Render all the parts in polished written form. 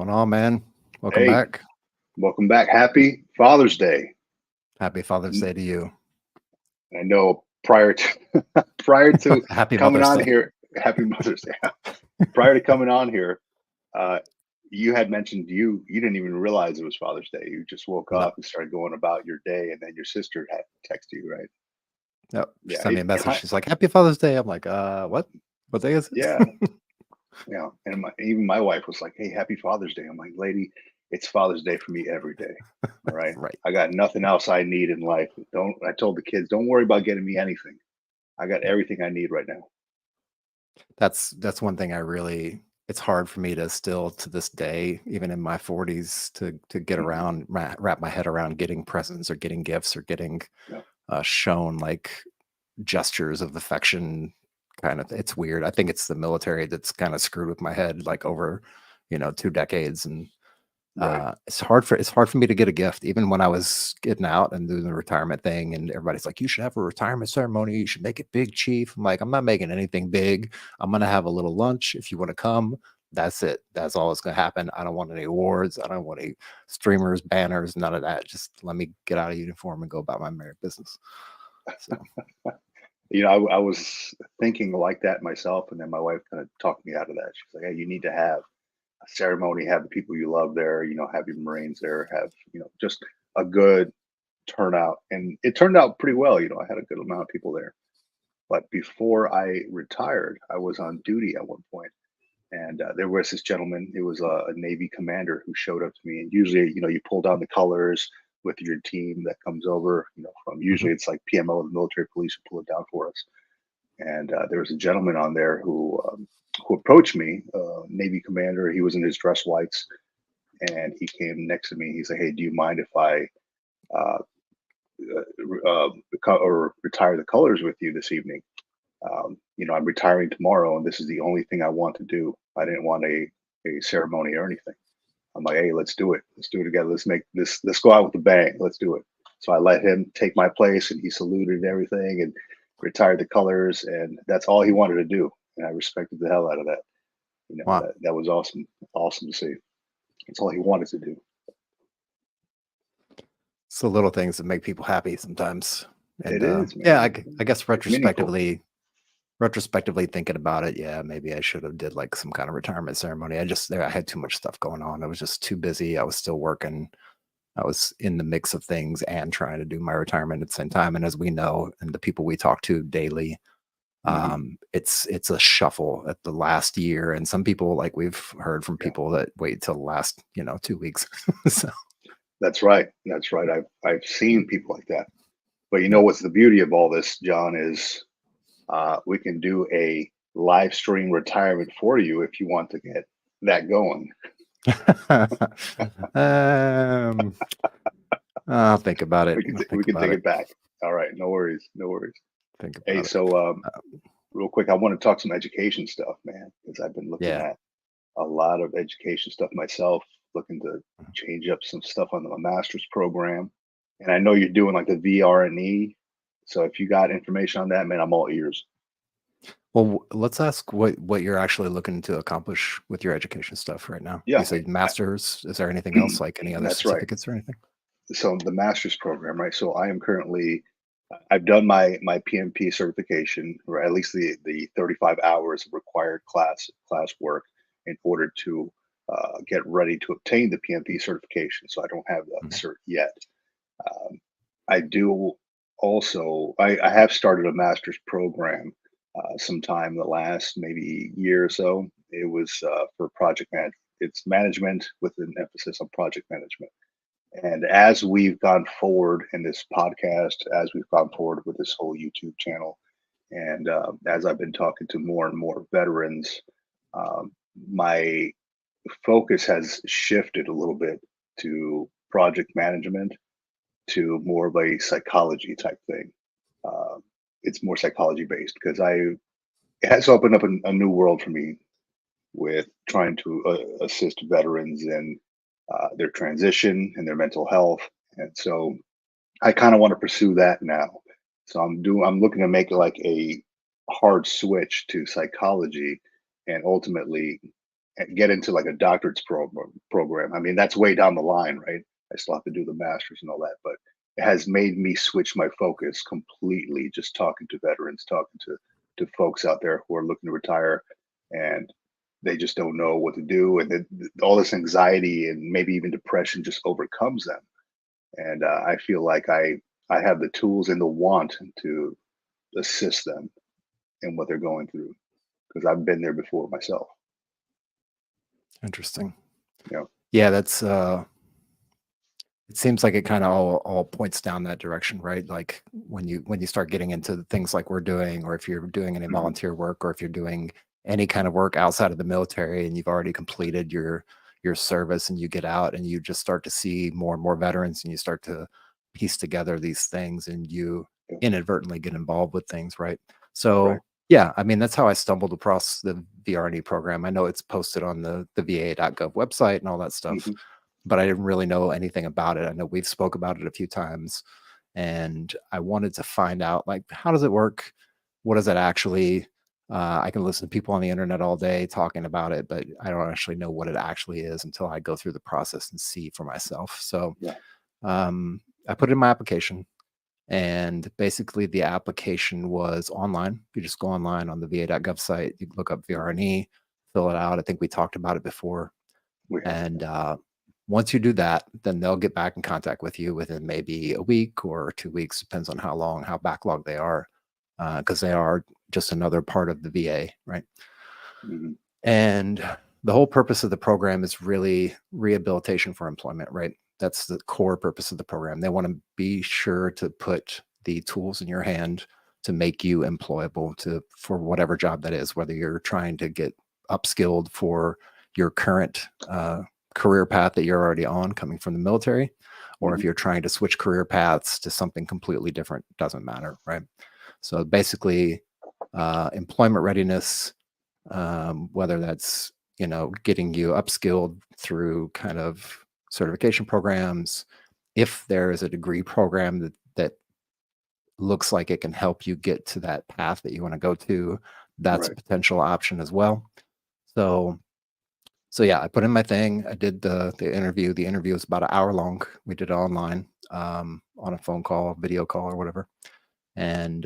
going on, man? Welcome Hey, back. welcome back. Happy Father's Day. Happy Father's N- Day to you. I know prior to prior to Happy coming Mother's on Day. here, Happy Mother's Day. Prior to coming on here, uh, you had mentioned you didn't even realize it was Father's Day. You just woke No, up and started going about your day, and then your sister had texted you, right? no. She Yeah, sent me it a message. kind She's like, "Happy Father's Day." I'm like, what? What day is yeah, it?" yeah. And even my wife was like, "Hey, Happy Father's Day." I'm like, "Lady, it's Father's Day for me every day. All right, Right. I got nothing else I need in life. Don't I told the kids, don't worry about getting me anything. I got Yeah. everything I need right now." That's one thing I really. It's hard for me to still to this day, even in my 40s, to get Mhm. around wrap my head around getting presents or getting gifts or getting Yeah. shown like gestures of affection. Kind of, it's weird. I think it's the military that's kind of screwed with my head, like over 2 decades. And Right. it's hard for me to get a gift, even when I was getting out and doing the retirement thing. And everybody's like, "You should have a retirement ceremony. You should make it big, chief." I'm like, "I'm not making anything big. I'm gonna have a little lunch. If you want to come, that's it. That's all that's gonna happen. I don't want any awards. I don't want any streamers, banners, none of that. Just let me get out of uniform and go about my merry business." So I was thinking like that myself, and then my wife kind of talked me out of that. She's like, "Hey, you need to have a ceremony, have the people you love there, have your Marines there, have, just a good turnout." And it turned out pretty well. I had a good amount of people there. But before I retired, I was on duty at one point, and there was this gentleman. It was a Navy commander who showed up to me. And usually, you pull down the colors with your team that comes over. From mhm. usually it's like PMO, the military police, who pull it down for us. And there was a gentleman on there who approached me, Navy commander. He was in his dress whites, and he came next to me. He's like, "Hey, do you mind if I uh, or retire the colors with you this evening? I'm retiring tomorrow, and this is the only thing I want to do. I didn't want a ceremony or anything." I'm like, "Hey, let's do it. Let's do it together. Let's make this. Let's go out with a bang. Let's do it." So I let him take my place, and he saluted and everything, and retired the colors, and that's all he wanted to do. And I respected the hell out of that. Wow. That was awesome, awesome to see. That's all he wanted to do. It's the little things that make people happy sometimes. And It is, yeah, man. I guess It's meaningful. retrospectively thinking about it, yeah, maybe I should have did like some kind of retirement ceremony. I had too much stuff going on. I was just too busy. I was still working. I was in the mix of things and trying to do my retirement at the same time. And as we know, and the people we talk to daily, Hmm. it's a shuffle at the last year. And some people, like we've heard from Yeah, people that wait till the last 2 weeks. So that's right. That's right. I've seen people like that. But yeah. what's the beauty of all this, John, is we can do a live stream retirement for you if you want to get that going. um, I'll think about it. I'll We think can about take it. it back. All right, no worries, no worries. Think Hey, about it. so Uh, real quick, I want to talk some education stuff, man, because I've been looking yeah. at a lot of education stuff myself, looking to Mhm. change up some stuff on the master's program. And I know you're doing like the VR&E. So if you got information on that, man, I'm all ears. Well, let's ask what you're actually looking to accomplish with your education stuff right now. You Yeah, said masters. Is there anything else, like any other that's right. certificates or anything? So the master's program, right? So I am currently, I've done my PMP certification, or at least the 35 hours of required class work in order to get ready to obtain the PMP certification. So I don't have that Mhm. cert yet. Um, I do also, I have started a master's program sometime in the last maybe year or so. It was for project management. It's management with an emphasis on project management. And as we've gone forward in this podcast, as we've gone forward with this whole YouTube channel, and as I've been talking to more and more veterans, my focus has shifted a little bit to project management, to more of a psychology type thing. Uh, it's more psychology based because it has opened up a new world for me with trying to assist veterans in their transition and their mental health. And so I kind of want to pursue that now. So I'm looking to make like a hard switch to psychology and ultimately get into like a doctorate's program. I mean, that's way down the line, right? I still have to do the masters and all that, but it has made me switch my focus completely. Just talking to veterans, talking to folks out there who are looking to retire, and they just don't know what to do, and all this anxiety and maybe even depression just overcomes them. And I feel like I have the tools and the want to assist them in what they're going through because I've been there before myself. Interesting. You know. Yeah, that's it seems like it kind of all points down that direction, right? Like when you start getting into the things like we're doing, or if you're doing any Mhm. volunteer work, or if you're doing any kind of work outside of the military and you've already completed your service and you get out and you just start to see more and more veterans and you start to piece together these things and you Yeah. inadvertently get involved with things, right? Right. So yeah, I mean that's how I stumbled across the VRNE program. I know it's posted on the VA.gov website and all that stuff, Hmm. but I didn't really know anything about it. I know we've spoke about it a few times, and I wanted to find out like how does it work? What does it actually? I can listen to people on the internet all day talking about it, but I don't actually know what it actually is until I go through the process and see for myself. So Yeah. I put in my application, and basically the application was online. You just go online on the VA.gov site, you look up Mhm. VRNE, fill it out. I think we talked about it before, We have. and Yeah. once you do that, then they'll get back in contact with you within maybe a week or 2 weeks, depends on how long, how backlogged they are, because they are just another part of the VA, right? Hmm. And the whole purpose of the program is really rehabilitation for employment, right? That's the core purpose of the program. They want to be sure to put the tools in your hand to make you employable to for whatever job that is, whether you're trying to get upskilled for your current career path that you're already on coming from the military, or if Hmm. you're trying to switch career paths to something completely different, doesn't matter, right? So basically, employment readiness, whether that's getting you upskilled through kind of certification programs. If there is a degree program that looks like it can help you get to that path that you want to go to, that's a Right. potential option as well. So so yeah, I put in my thing. I did the interview. The interview was about an hour long. We did it online, on a phone call, video call, or whatever. And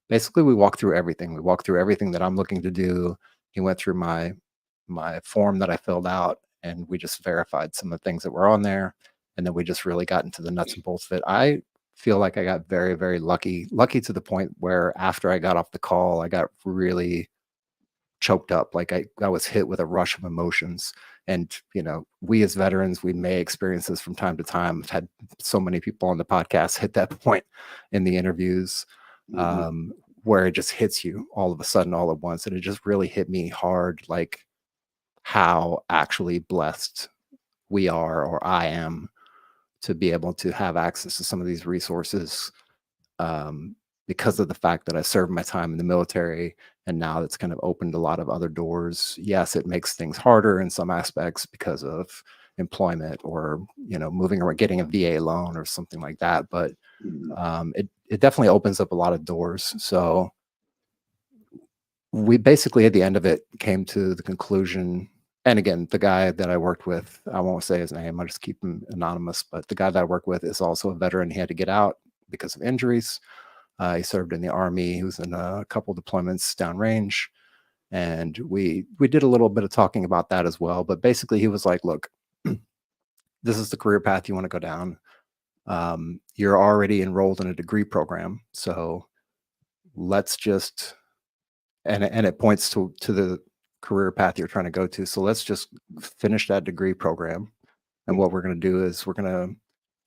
basically, we walked through everything. We walked through everything that I'm looking to do. He went through my form that I filled out, and we just verified some of the things that were on there. And then we just really got into the nuts and bolts of it. I feel like I got very, very lucky to the point where after I got off the call, I got really choked up. Like I was hit with a rush of emotions. And, we as veterans, we may experience this from time to time. I've had so many people on the podcast hit that point in the interviews, Hmm. um, where it just hits you all of a sudden, all at once. And it just really hit me hard, like how actually blessed we are, or I am, to be able to have access to some of these resources, um, because of the fact that I served my time in the military, and now that's kind of opened a lot of other doors. Yes, it makes things harder in some aspects because of employment, or moving or getting a VA loan or something like that. But Hmm. it definitely opens up a lot of doors. So we basically at the end of it came to the conclusion. And again, the guy that I worked with, I won't say his name, I'll just keep him anonymous, but the guy that I work with is also a veteran. He had to get out because of injuries. He served in the army. He was in a couple deployments downrange, and we did a little bit of talking about that as well. But basically, he was like, "Look, this is the career path you want to go down. You're already enrolled in a degree program, so let's just," and it points to the career path you're trying to go to. So let's just finish that degree program. And Yeah. what we're going to do is we're going to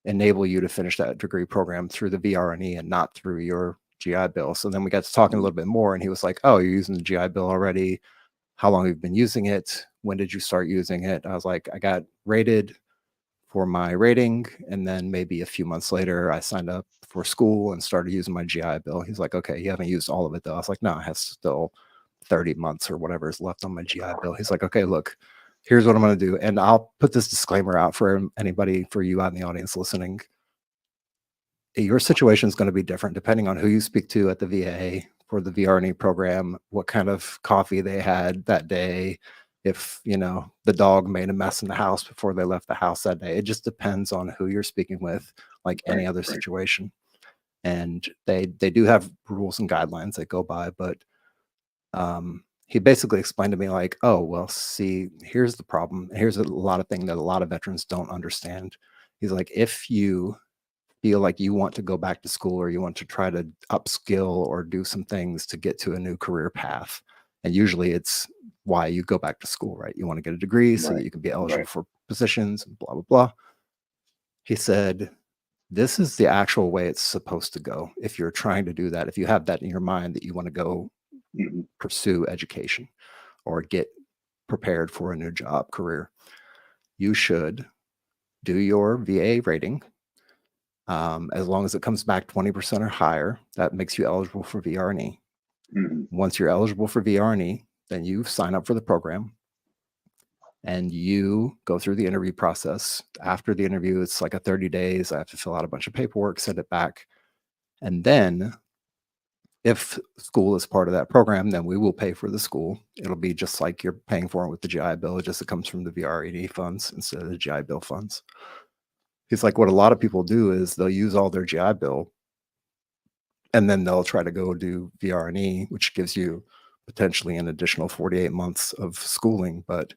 enable you to finish that degree program through the VRNE and not through your GI Bill. So then we got to talking a Mhm. little bit more, and he was like, "Oh, you're using the GI Bill already? How long have you been using it? When did you start using it?" I was like, "I got rated for my rating, and then maybe a few months later, I signed up for school and started using my GI Bill." He's like, "Okay, you haven't used all of it though." I was like, "No, I have still 30 months or whatever is left on my GI Bill." He's like, "Okay, look, here's what I'm going to do." And I'll put this disclaimer out for anybody, for you out in the audience listening. Your situation is going to be different depending on who you speak to at the VA for the VRNE program, what kind of coffee they had that day, if the dog made a mess in the house before they left the house that day. It just depends on who you're speaking with, like Right. any other Right. situation. And they do have rules and guidelines that go by, but he basically explained to me like, oh well, see, here's the problem. Here's a lot of thing that a lot of veterans don't understand. He's like, if you feel like you want to go back to school or you want to try to upskill or do some things to get to a new career path, and usually it's why you go back to school, right? You want to get a degree so that Right. you can be eligible Right. for positions and blah blah blah. He said, this is the actual way it's supposed to go. If you're trying to do that, if you have that in your mind that you want to go Hmm. pursue education or get prepared for a new job career, you should do your VA rating. As long as it comes back 20% or higher, that makes you eligible for VRE. Hmm. Once you're eligible for VRE, then you sign up for the program and you go through the interview process. After the interview, it's like a 30 days. I have to fill out a bunch of paperwork, send it back. And then if school is part of that program, then we will pay for the school. It'll be just like you're paying for it with the GI Bill. It just it comes from the VRED funds instead of the GI Bill funds. He's like, what a lot of people do is they'll use all their GI Bill and then they'll try to go do VRE, which gives you potentially an additional 48 months of schooling, but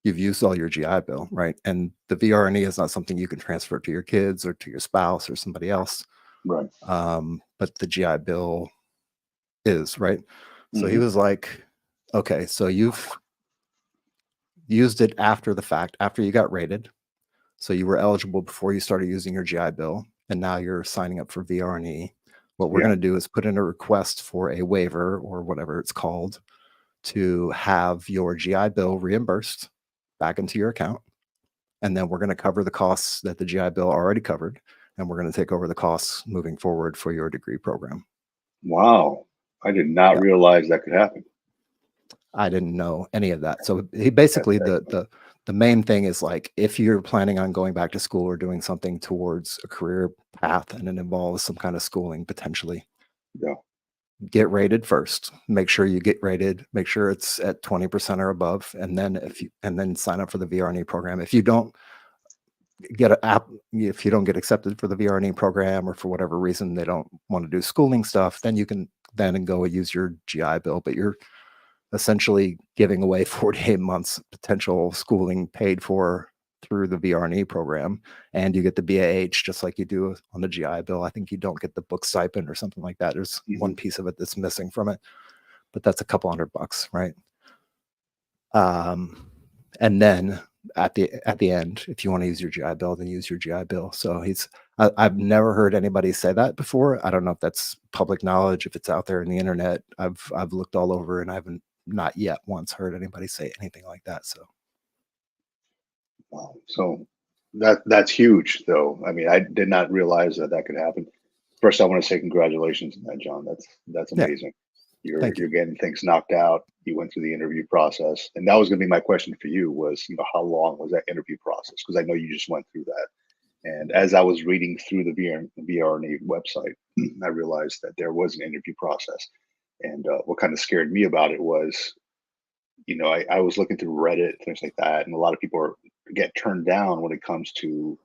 you've used all your GI Bill, right? And the VRE is not something you can transfer to your kids or to your spouse or somebody else. Right. But the GI Bill is, right? So he Hmm. was like, okay, so you've used it after the fact, after you got rated. So you were eligible before you started using your GI Bill, and now you're signing up for VRE. What we're Yeah. going to do is put in a request for a waiver or whatever it's called to have your GI Bill reimbursed back into your account. And then we're going to cover the costs that the GI Bill already covered. And we're going to take over the costs moving forward for your degree program. Wow. I did not Yeah. realize that could happen. I didn't know any of that. So he That's basically excellent. the main thing is like if you're planning on going back to school or doing something towards a career path and it involves some kind of schooling potentially, Yeah. get rated first. Make sure you get rated, make sure it's at 20% or above, and then sign up for the VRE program. If you don't get a app, if you don't get accepted for the VRE program or for whatever reason they don't want to do schooling stuff, then you can then go use your GI Bill, but you're essentially giving away 48 months potential schooling paid for through the VRE program. And you get the BAH just like you do on the GI Bill. I think you don't get the book stipend or something like that. There's Hmm. one piece of it that's missing from it, but that's a couple $100, right? Um, and then at the end, if you want to use your GI Bill, then use your GI Bill. So I've never heard anybody say that before. I don't know if that's public knowledge, if it's out there in the internet. I've looked all over and I haven't not yet once heard anybody say anything like that. So Wow. So that's huge, though. I mean, I did not realize that that could happen. First, I want to say congratulations on that, John. That's yeah, amazing. You're thank you. you're getting things knocked out. You went through the interview process, and that was going to be my question for you was, how long was that interview process? Because I know you just went through that. And as I was reading through the VRNA website, I realized that there was an interview process. And what kind of scared me about it was, I was looking through Reddit, things like that, and a lot of people get turned down when it comes to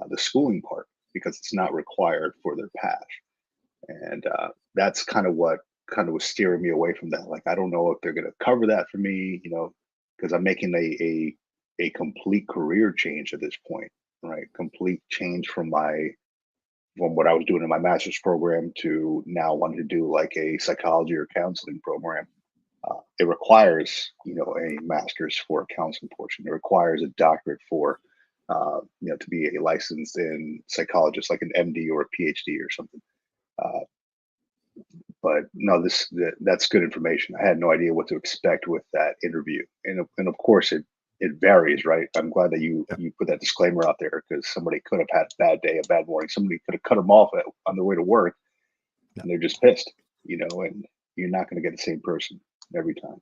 the schooling part because it's not required for their path. And that's kind of what kind of was steering me away from that. Like, I don't know if they're going to cover that for me, because I'm making a complete career change at this point, right? Complete change from what I was doing in my master's program to now wanting to do like a psychology or counseling program. It requires, a master's for a counseling portion. It requires a doctorate for, to be a licensed in psychologist, like an MD or a PhD or something. Uh, but no, that's good information. I had no idea what to expect with that interview, and of course it varies, right? I'm glad that you Yeah, you put that disclaimer out there because somebody could have had a bad day, a bad morning. Somebody could have cut them off on their way to work, yeah, and they're just pissed, and you're not going to get the same person every time.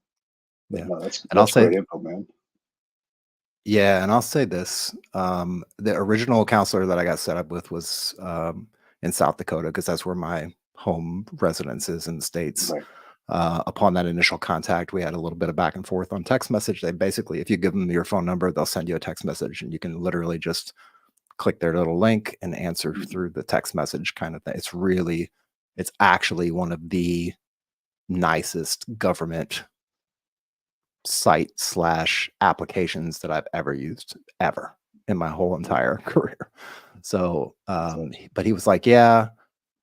But yeah. no, that's And I'll that's say great info, man. Yeah, and I'll say this, the original counselor that I got set up with was, in South Dakota because that's where my home residence is in the States. Right. Upon that initial contact, we had a little bit of back and forth on text message. They basically, if you give them your phone number, they'll send you a text message, and you can literally just click their little link and answer Mhm. through the text message kind of thing. It's actually one of the nicest government site slash applications that I've ever used ever in my whole entire career. So, So, but he was like, yeah,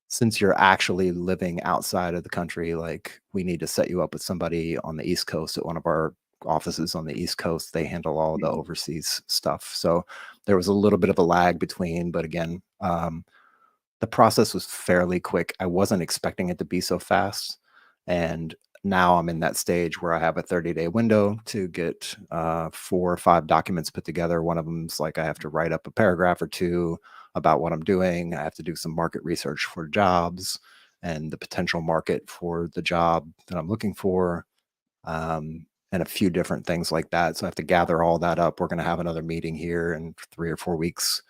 since you're actually living outside of the country, like we need to set you up with somebody on the East Coast at one of our offices on the East Coast. They handle all the mhm. overseas stuff. So there was a little bit of a lag between, but again, the process was fairly quick. I wasn't expecting it to be so fast. And now I'm in that stage where I have a 30-day window to get 4 or 5 documents put together. One of them's like I have to write up a paragraph or two about what I'm doing. I have to do some market research for jobs and the potential market for the job that I'm looking for, and a few different things like that. So I have to gather all that up. We're going to have another meeting here in 3 or 4 weeks,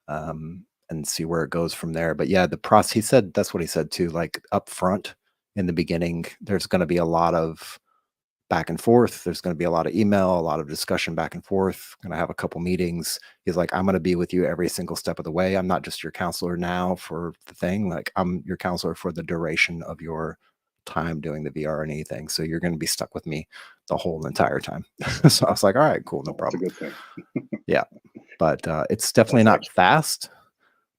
and see where it goes from there. But yeah, the process, he said that's what he said too. Like up front in the beginning, there's going to be a lot of back and forth. There's going to be a lot of email, a lot of discussion back and forth. Going to have a couple meetings. He's like, I'm going to be with you every single step of the way. I'm not just your counselor now for the thing. Like I'm your counselor for the duration of your time doing the VR&E thing. So you're going to be stuck with me the whole entire time. So I was like, all right, cool, no Well, that's a problem. good thing. Yeah, but it's definitely That's not excellent. fast,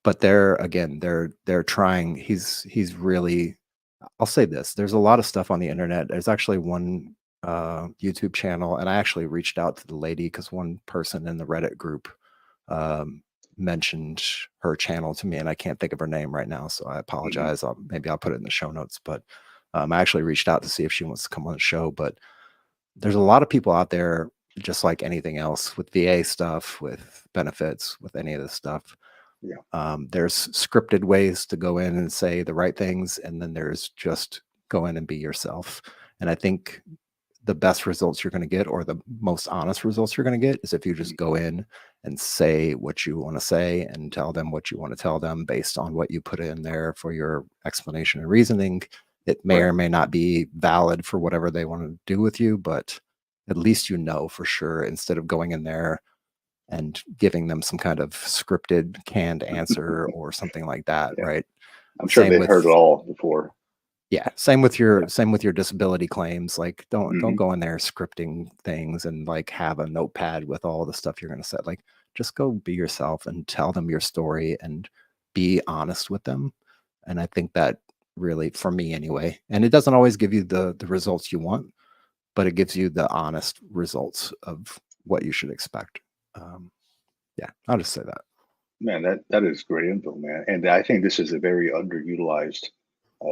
but they're trying. He's really, I'll say this, there's a lot of stuff on the internet. There's actually one YouTube channel, and I actually reached out to the lady because one person in the Reddit group um, mentioned her channel to me, and I can't think of her name right now, so I Mhm. apologize. Maybe I'll put it in the show notes, but I actually reached out to see if she wants to come on the show. But there's a lot of people out there, just like anything else with VA stuff, with benefits, with any of this stuff. Yeah, There's scripted ways to go in and say the right things, and then there's just go in and be yourself. And I think the best results you're going to get, or the most honest results you're going to get, is if you just mhm, go in and say what you want to say and tell them what you want to tell them based on what you put in there for your explanation and reasoning. It may or right. may not be valid for whatever they want to do with you, but at least you know for sure, instead of going in there and giving them some kind of scripted canned answer or something like that, Yeah, right? I'm sure Same they've heard it with, all before. yeah, Yeah. same with your disability claims. Like don't Mhm. go in there scripting things and like have a notepad with all the stuff you're going to say. Like just go be yourself and tell them your story and be honest with them. And I think that really, for me anyway, and it doesn't always give you the results you want, but it gives you the honest results of what you should expect. Um, yeah, I'll just say that. Man, that is great info, man, and I think this is a very underutilized,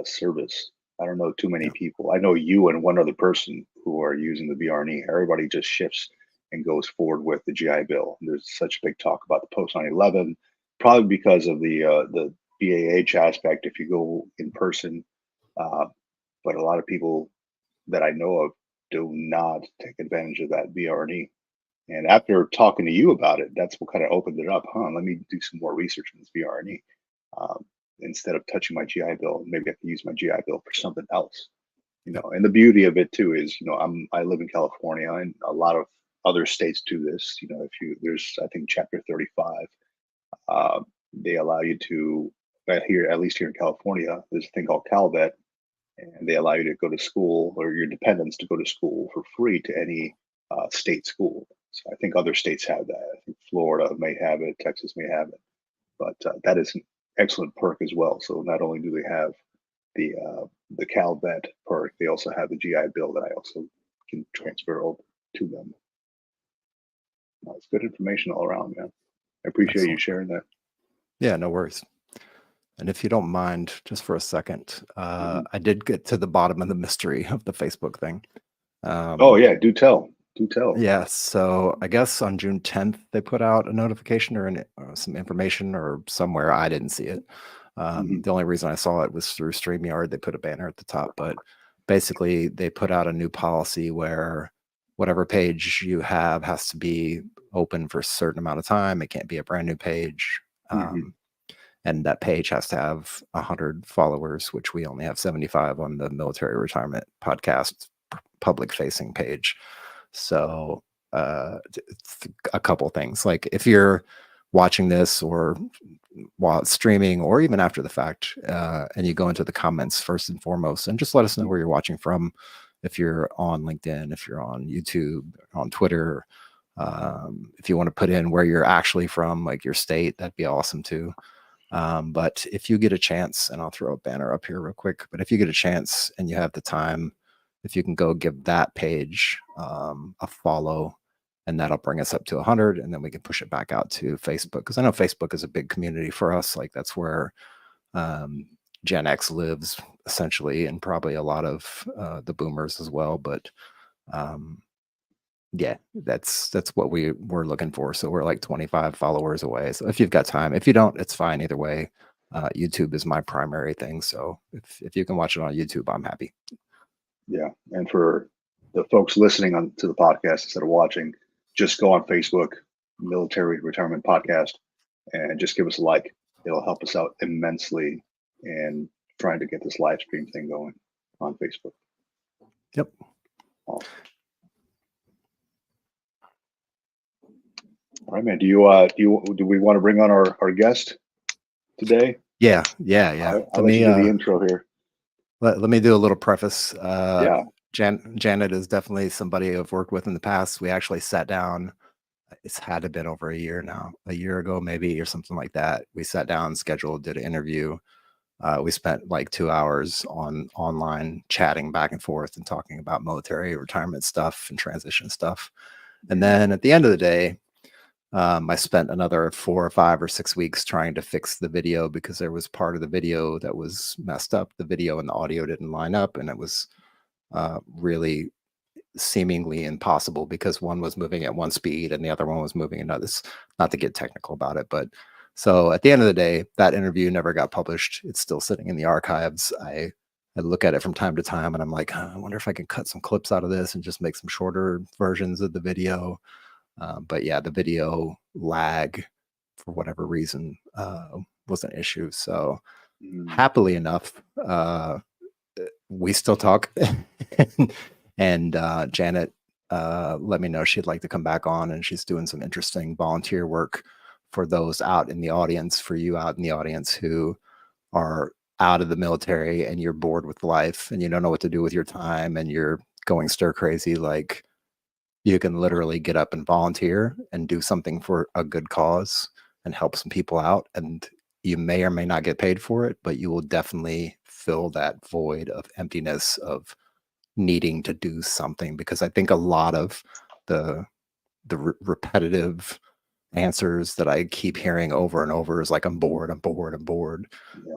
service. I don't know too many Yeah. people. I know you and one other person who are using the VRNE. Everybody just shifts and goes forward with the GI Bill. There's such big talk about the post 9/11, probably because of the BAH aspect if you go in person, uh, but a lot of people that I know of do not take advantage of that VRNE. And after talking to you about it, that's what kind of opened it up. Huh? Let me do some more research on this VRNE. Um, Instead of touching my GI Bill, maybe I can use my GI Bill for something else. Yep. And the beauty of it too is, I live in California, and a lot of other states do this. If you there's I think Chapter 35, they allow you to here, at least here in California, there's a thing called CalVet, and they allow you to go to school, or your dependents to go to school for free to any state school. So I think other states have that. I think Florida may have it, Texas may have it, but that is an excellent perk as well. So not only do they have the Cal Vet perk, they also have the GI Bill that I also can transfer over to them. It's good information all around, man. I appreciate you Excellent. sharing that. Yeah, no worries. And if you don't mind, just for a second, Mhm. I did get to the bottom of the mystery of the Facebook thing. Oh Um, yeah, do tell, do tell. yeah, so I guess on June 10th they put out a notification or some information or somewhere. I didn't see it. Hmm. The only reason I saw it was through StreamYard. They put a banner at the top, but basically they put out a new policy where whatever page you have has to be open for a certain amount of time. It can't be a brand new page. Hmm. Um, and that page has to have 100 followers, which we only have 75 on the military retirement podcast public facing page. So a couple things, like if you're watching this or while it's streaming or even after the fact, and you go into the comments first and foremost and just let us know where you're watching from. If you're on LinkedIn, if you're on YouTube, on Twitter, if you want to put in where you're actually from, like your state, that'd be awesome too. But if you get a chance, and I'll throw a banner up here real quick, but if you get a chance and you have the time, if you can go give that page a follow, and that'll bring us up to 100, and then we can push it back out to Facebook, because I know Facebook is a big community for us. Like that's where Gen X lives essentially, and probably a lot of the boomers as well. But yeah, that's what we're looking for. So we're like 25 followers away. So if you've got time, if you don't, it's fine either way. YouTube is my primary thing. So if you can watch it on YouTube, I'm happy. Yeah. And for the folks listening on to the podcast instead of watching, just go on Facebook, Military Retirement Podcast, and just give us a like. It'll help us out immensely in trying to get this live stream thing going on Facebook. Yep. Awesome. All right, man. Do we want to bring on our guest today? Yeah. I'll let you do the intro here. Let me do a little preface. Yeah. Janet is definitely somebody I've worked with in the past. We actually sat down. It's had to have been over a year now, a year ago maybe, or something like that. We sat down, scheduled, did an interview. We spent like 2 hours online chatting back and forth and talking about military retirement stuff and transition stuff. And then at the end of the day, I spent another 4 or 5 or 6 weeks trying to fix the video, because there was part of the video that was messed up. The video and the audio didn't line up, and it was really seemingly impossible because one was moving at one speed and the other one was moving another. Not to get technical about it, but so at the end of the day, that interview never got published. It's still sitting in the archives. I look at it from time to time and I'm like, I wonder if I can cut some clips out of this and just make some shorter versions of the video. But yeah, the video lag for whatever reason was an issue. So happily enough, we still talk. And Janet let me know she'd like to come back on, and she's doing some interesting volunteer work for those out in the audience, for you out in the audience who are out of the military and you're bored with life and you don't know what to do with your time and you're going stir crazy. Like, you can literally get up and volunteer and do something for a good cause and help some people out. And you may or may not get paid for it, but you will definitely fill that void of emptiness of needing to do something. Because I think a lot of the repetitive answers that I keep hearing over and over is like, I'm bored. Yeah,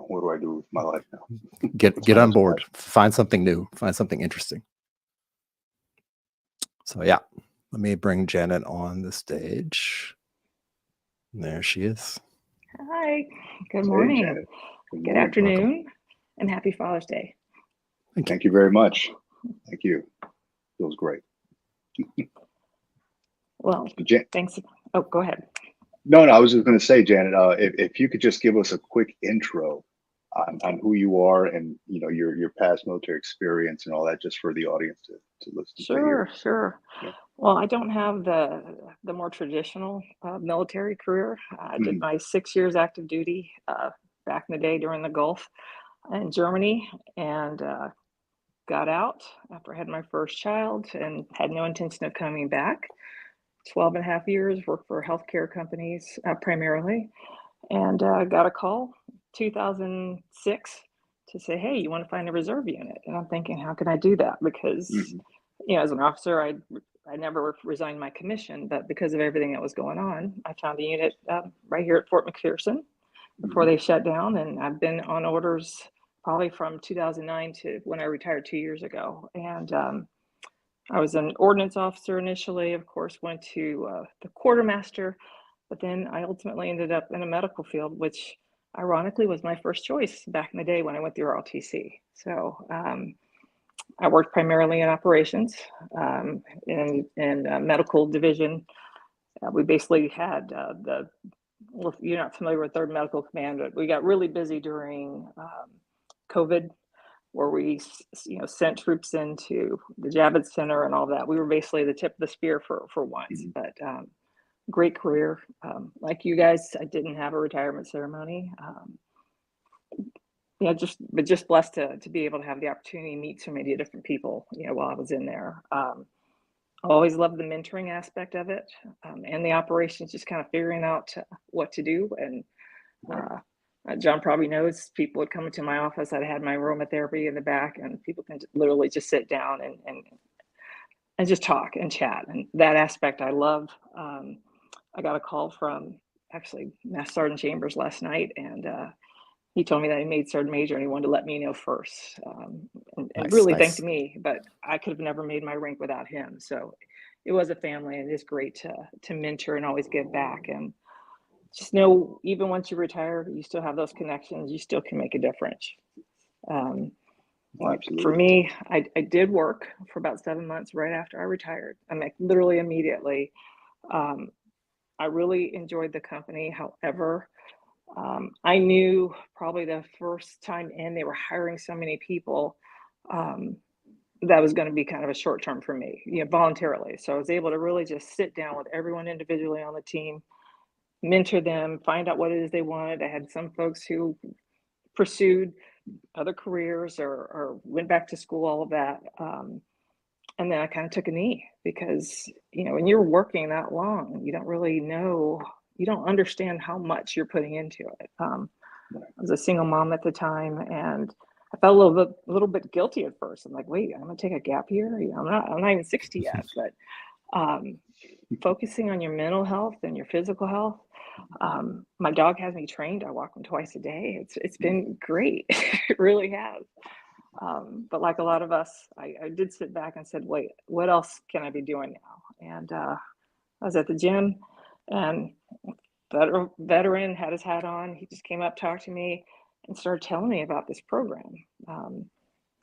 what do I do with my life now? Get on board. Find something new. Find something interesting. So yeah, let me bring Janet on the stage. There she is. Hi. Good morning. Hey, Janet. Good afternoon. And happy Father's Day. Thank you very much. Thank you. Feels great. Well, thanks. Oh, go ahead. No, I was just going to say, Janet, if you could just give us a quick intro on who you are and your past military experience and all that, just for the audience to listen to. Sure. Yeah. Well, I don't have the more traditional military career. I did my 6 years active duty back in the day during the Gulf in Germany, and got out after I had my first child and had no intention of coming back. 12 and a half years, worked for healthcare companies primarily, and got a call 2006 to say, hey, you want to find a reserve unit? And I'm thinking, how can I do that? Because as an officer, I never resigned my commission, but because of everything that was going on, I found a unit right here at Fort McPherson before they shut down. And I've been on orders probably from 2009 to when I retired 2 years ago. And I was an ordnance officer initially, of course, went to the quartermaster, but then I ultimately ended up in a medical field, which ironically was my first choice back in the day when I went through ROTC. So I worked primarily in operations in medical division. We basically had the well, if you're not familiar with 3rd Medical Command, but we got really busy during COVID, where we sent troops into the Javits Center and all that. We were basically the tip of the spear for once, but great career. Like you guys, I didn't have a retirement ceremony. Just blessed to be able to have the opportunity to meet so many different people, while I was in there. I always loved the mentoring aspect of it, and the operations, just kind of figuring out what to do. And John probably knows, people would come into my office. I had my aromatherapy in the back, and people can literally just sit down and just talk and chat. And that aspect I love. I got a call from actually Master Sergeant Chambers last night, and he told me that he made Sergeant Major and he wanted to let me know first, and really thanked me, but I could have never made my rank without him. So it was a family, and it's great to mentor and always give back. And just know, even once you retire, you still have those connections. You still can make a difference. For me, I did work for about 7 months right after I retired. I mean, literally immediately. I really enjoyed the company. However, I knew probably the first time in, they were hiring so many people, that was going to be kind of a short term for me, voluntarily. So I was able to really just sit down with everyone individually on the team, mentor them, find out what it is they wanted. I had some folks who pursued other careers or went back to school, all of that. And then I kind of took a knee, because, when you're working that long, you don't really know, you don't understand how much you're putting into it. I was a single mom at the time, and I felt a little bit guilty at first. I'm like, wait, I'm gonna take a gap year. I'm not even 60 yet, but focusing on your mental health and your physical health. My dog has me trained. I walk him twice a day. It's been great. It really has. But like a lot of us, I did sit back and said, wait, what else can I be doing now? And I was at the gym, and veteran had his hat on. He just came up, talked to me, and started telling me about this program,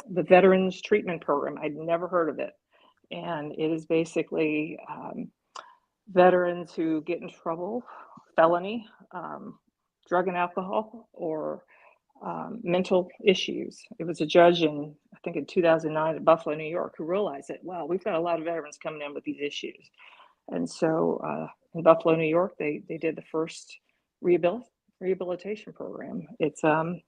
the Veterans Treatment Program. I'd never heard of it. And it is basically veterans who get in trouble, felony, drug and alcohol, or mental issues. It was a judge I think in 2009 at Buffalo, New York, who realized that, wow, we've got a lot of veterans coming in with these issues. And so in Buffalo, New York, they did the first rehabilitation program. The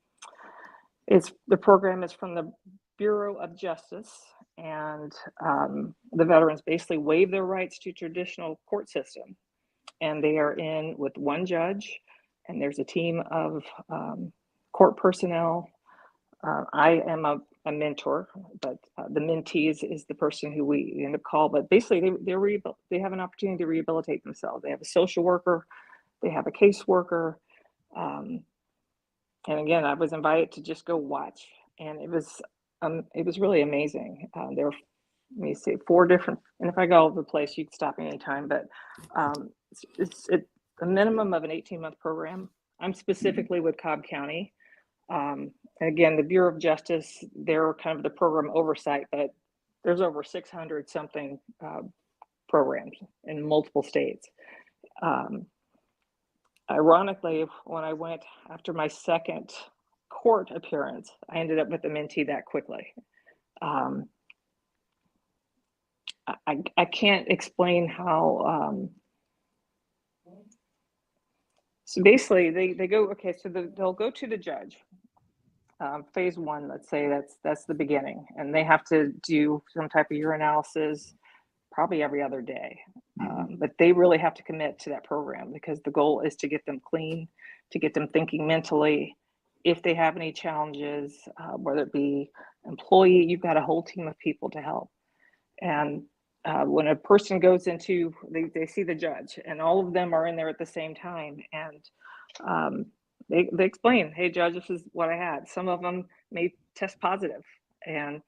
program is from the Bureau of Justice, and the veterans basically waive their rights to traditional court system, and they are in with one judge, and there's a team of court personnel. I am a mentor, but the mentees is the person who we end up call. But basically, they have an opportunity to rehabilitate themselves. They have a social worker, they have a caseworker, and again, I was invited to just go watch, and it was really amazing. There were, let me see, 4 different, and if I go all over the place, you can stop me anytime. But it's a minimum of an 18-month program. I'm specifically with Cobb County. And again, the Bureau of Justice, they're kind of the program oversight, but there's over 600 something programs in multiple states. Ironically, when I went after my second court appearance, I ended up with a mentee that quickly. I can't explain how. So basically, they go, okay, so they'll go to the judge. Phase 1, let's say that's the beginning, and they have to do some type of urinalysis probably every other day. But they really have to commit to that program, because the goal is to get them clean, to get them thinking mentally. If they have any challenges, whether it be employee, you've got a whole team of people to help. And when a person goes into, they see the judge, and all of them are in there at the same time, and they explain, hey, judge, this is what I had. Some of them may test positive, and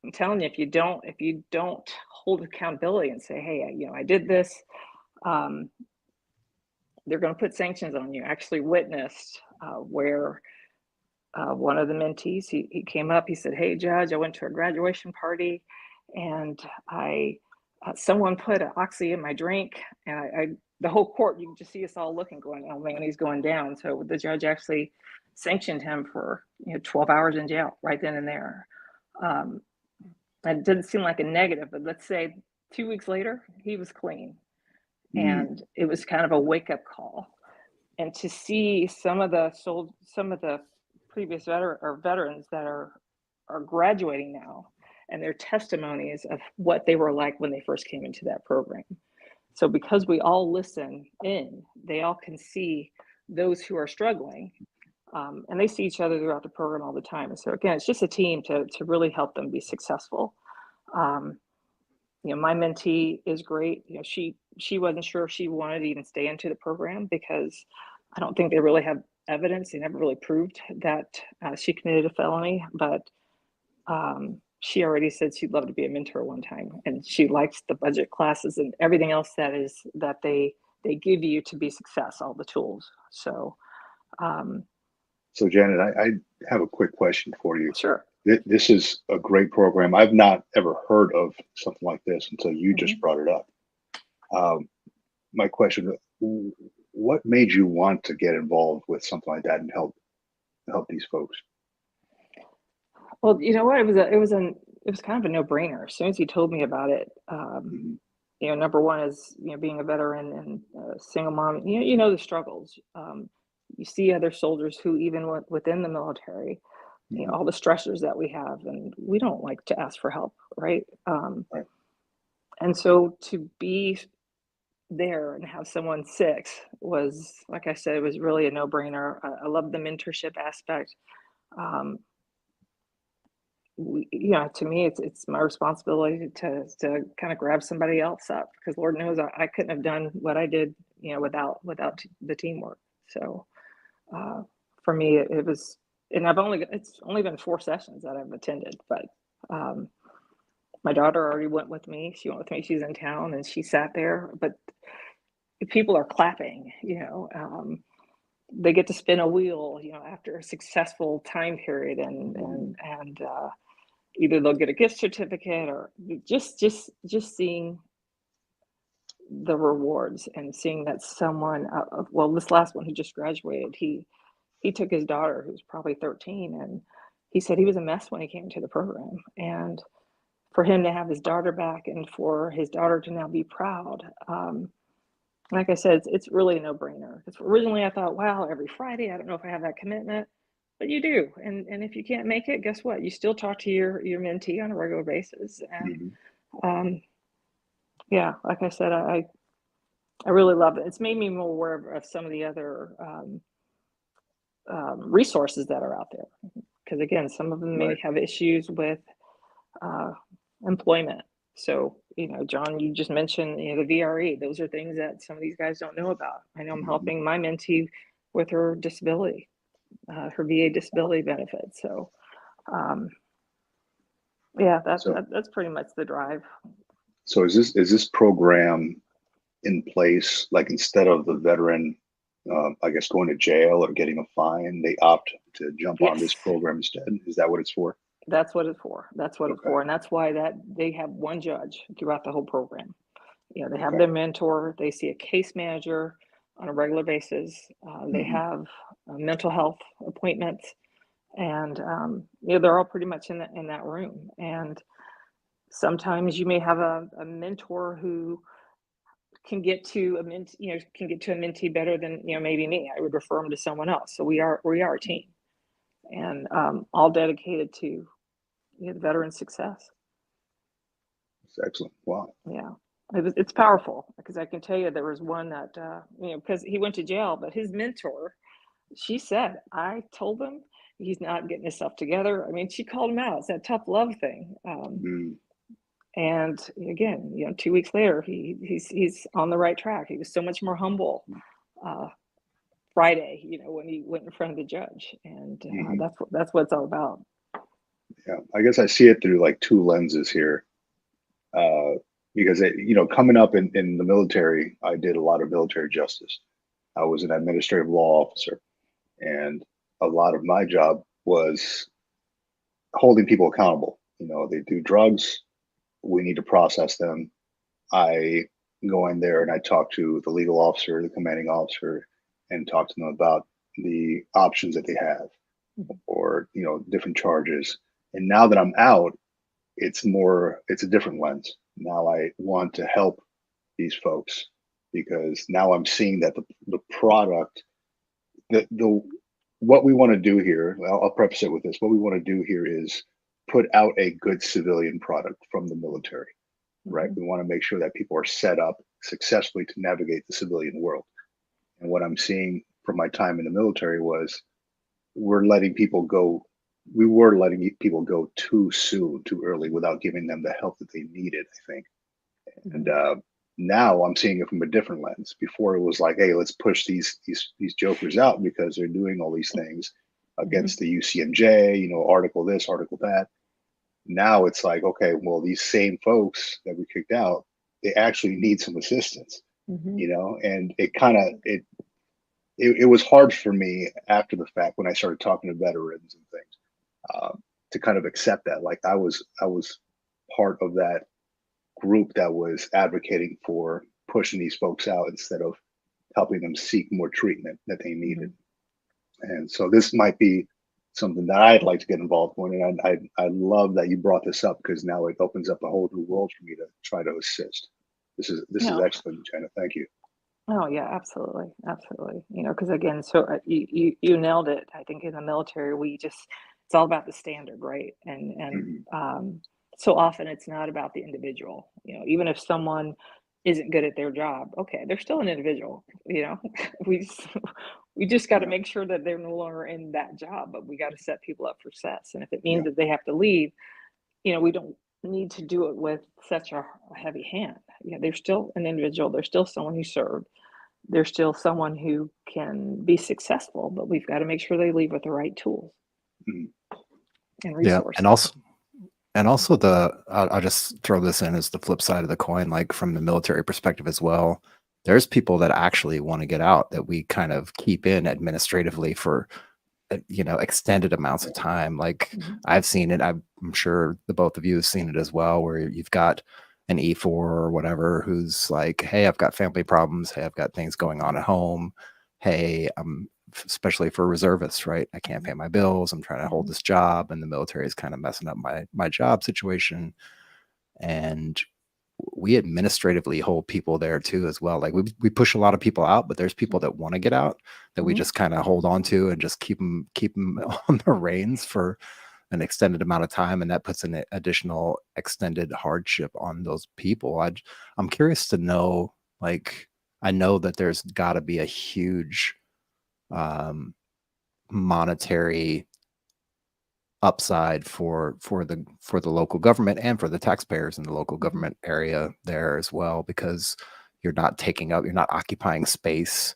I'm telling you, if you don't hold accountability and say, hey, I did this, they're going to put sanctions on you. I actually witnessed where one of the mentees, he came up, he said, hey, judge, I went to a graduation party, and I someone put an oxy in my drink, and the whole court, you can just see us all looking, going, oh man, he's going down. So the judge actually sanctioned him for 12 hours in jail right then and there. That didn't seem like a negative, but let's say 2 weeks later, he was clean. And it was kind of a wake-up call. And to see some of the previous veterans that are graduating now, and their testimonies of what they were like when they first came into that program. So because we all listen in, they all can see those who are struggling, and they see each other throughout the program all the time. And so again, it's just a team to really help them be successful. My mentee is great. She wasn't sure if she wanted to even stay into the program because I don't think they really have evidence. They never really proved that she committed a felony, but she already said she'd love to be a mentor one time, and she likes the budget classes and everything else that they give you to be success, all the tools. So Janet, I have a quick question for you. sure. This is a great program. I've not ever heard of something like this until you just brought it up. My question: what made you want to get involved with something like that and help these folks? Well, you know what? It was kind of a no-brainer. As soon as he told me about it, number one is being a veteran and a single mom. You know the struggles. You see other soldiers who even within the military, all the stressors that we have, and we don't like to ask for help, right? Right. And so to be there and have someone sick was, like I said, it was really a no-brainer. I love the mentorship aspect. To me, it's my responsibility to kind of grab somebody else up, because Lord knows I couldn't have done what I did, without the teamwork. So for me, it was, and it's only been 4 sessions that I've attended, but my daughter already went with me. She went with me. She's in town and she sat there, but people are clapping, they get to spin a wheel, after a successful time period, and either they'll get a gift certificate or just seeing the rewards and seeing that someone, this last one who just graduated, he took his daughter, who's probably 13, and he said he was a mess when he came to the program. And for him to have his daughter back and for his daughter to now be proud, like I said, it's really a no-brainer. Because originally I thought, wow, every Friday, I don't know if I have that commitment, but you do. And if you can't make it, guess what? You still talk to your mentee on a regular basis. And like I said, I really love it. It's made me more aware of some of the other resources that are out there. Because again, some of them may have issues with employment. So, John, you just mentioned, the VRE. Those are things that some of these guys don't know about. I know I'm helping my mentee with her disability, her VA disability benefit. So, that's pretty much the drive. So is this program in place, like instead of the veteran, I guess, going to jail or getting a fine, they opt to jump on this program instead? Is that what it's for? That's what it's for. That's what it's for. And that's why they have one judge throughout the whole program. They have their mentor. They see a case manager on a regular basis. They have mental health appointments, and they're all pretty much in that room. And sometimes you may have a mentor who can get to a mentee better than maybe me. I would refer them to someone else. So we are a team, and all dedicated to the veteran's success. That's excellent. Wow. Yeah, it's powerful, because I can tell you there was one that because he went to jail, but his mentor, she said, I told him he's not getting himself together. I mean, she called him out. It's that tough love thing. And again, 2 weeks later, he's on the right track. He was so much more humble Friday, when he went in front of the judge, and that's what it's all about. Yeah, I guess I see it through like 2 lenses here, because coming up in the military, I did a lot of military justice. I was an administrative law officer, and a lot of my job was holding people accountable. They do drugs, we need to process them, I go in there and I talk to the legal officer, the commanding officer, and talk to them about the options that they have, Mhm. or different charges. And now that I'm out, it's a different lens. Now I want to help these folks because now I'm seeing that the product, the what we want to do here, I'll preface it with this. What we want to do here is put out a good civilian product from the military, right? Mhm. We want to make sure that people are set up successfully to navigate the civilian world. And what I'm seeing from my time in the military was we're letting people go. We were letting people go too soon, too early, without giving them the help that they needed, I think. And Mhm. now I'm seeing it from a different lens. Before it was like, hey, let's push these jokers out because they're doing all these things Mhm. against the UCMJ, article this, article that. Now it's like, okay, well, these same folks that we kicked out, they actually need some assistance, Mhm. and it was hard for me after the fact when I started talking to veterans and things, to kind of accept that. Like I was part of that group that was advocating for pushing these folks out instead of helping them seek more treatment that they needed. Mhm. And so this might be something that I'd like to get involved in. And I love that you brought this up because now it opens up a whole new world for me to try to assist. This is Yeah. excellent, Jenna. Thank you. Oh, yeah, absolutely, absolutely. Because again, so you nailed it. I think in the military, it's all about the standard, right? Mhm. So often it's not about the individual. Even if someone isn't good at their job, okay, they're still an individual. We just, we just got to Yeah, make sure that they're no longer in that job, but we got to set people up for success. And if it means yeah, that they have to leave, we don't need to do it with such a heavy hand. They're still an individual. They're still someone who served. They're still someone who can be successful, but we've got to make sure they leave with the right tools mhm, and Yeah, resources. and also I'll just throw this in as the flip side of the coin, like from the military perspective as well. There's people that actually want to get out that we kind of keep in administratively for extended amounts of time. Like Mhm. I've seen it. I'm sure the both of you have seen it as well, where you've got an E4 or whatever who's like, hey, I've got family problems. Hey, I've got things going on at home. Hey, I'm especially for reservists, right? I can't pay Mhm. my bills. I'm trying to hold Mhm. this job, and the military is kind of messing up my job situation. And we administratively hold people there too as well. Like we push a lot of people out, but there's people that want to get out that we Mhm. just kind of hold on to and just keep them on the reins for an extended amount of time, and that puts an additional extended hardship on those people. I'm curious to know, like, I know that there's got to be a huge um, monetary upside for the local government and for the taxpayers in the local Mhm. government area there as well, because you're not occupying space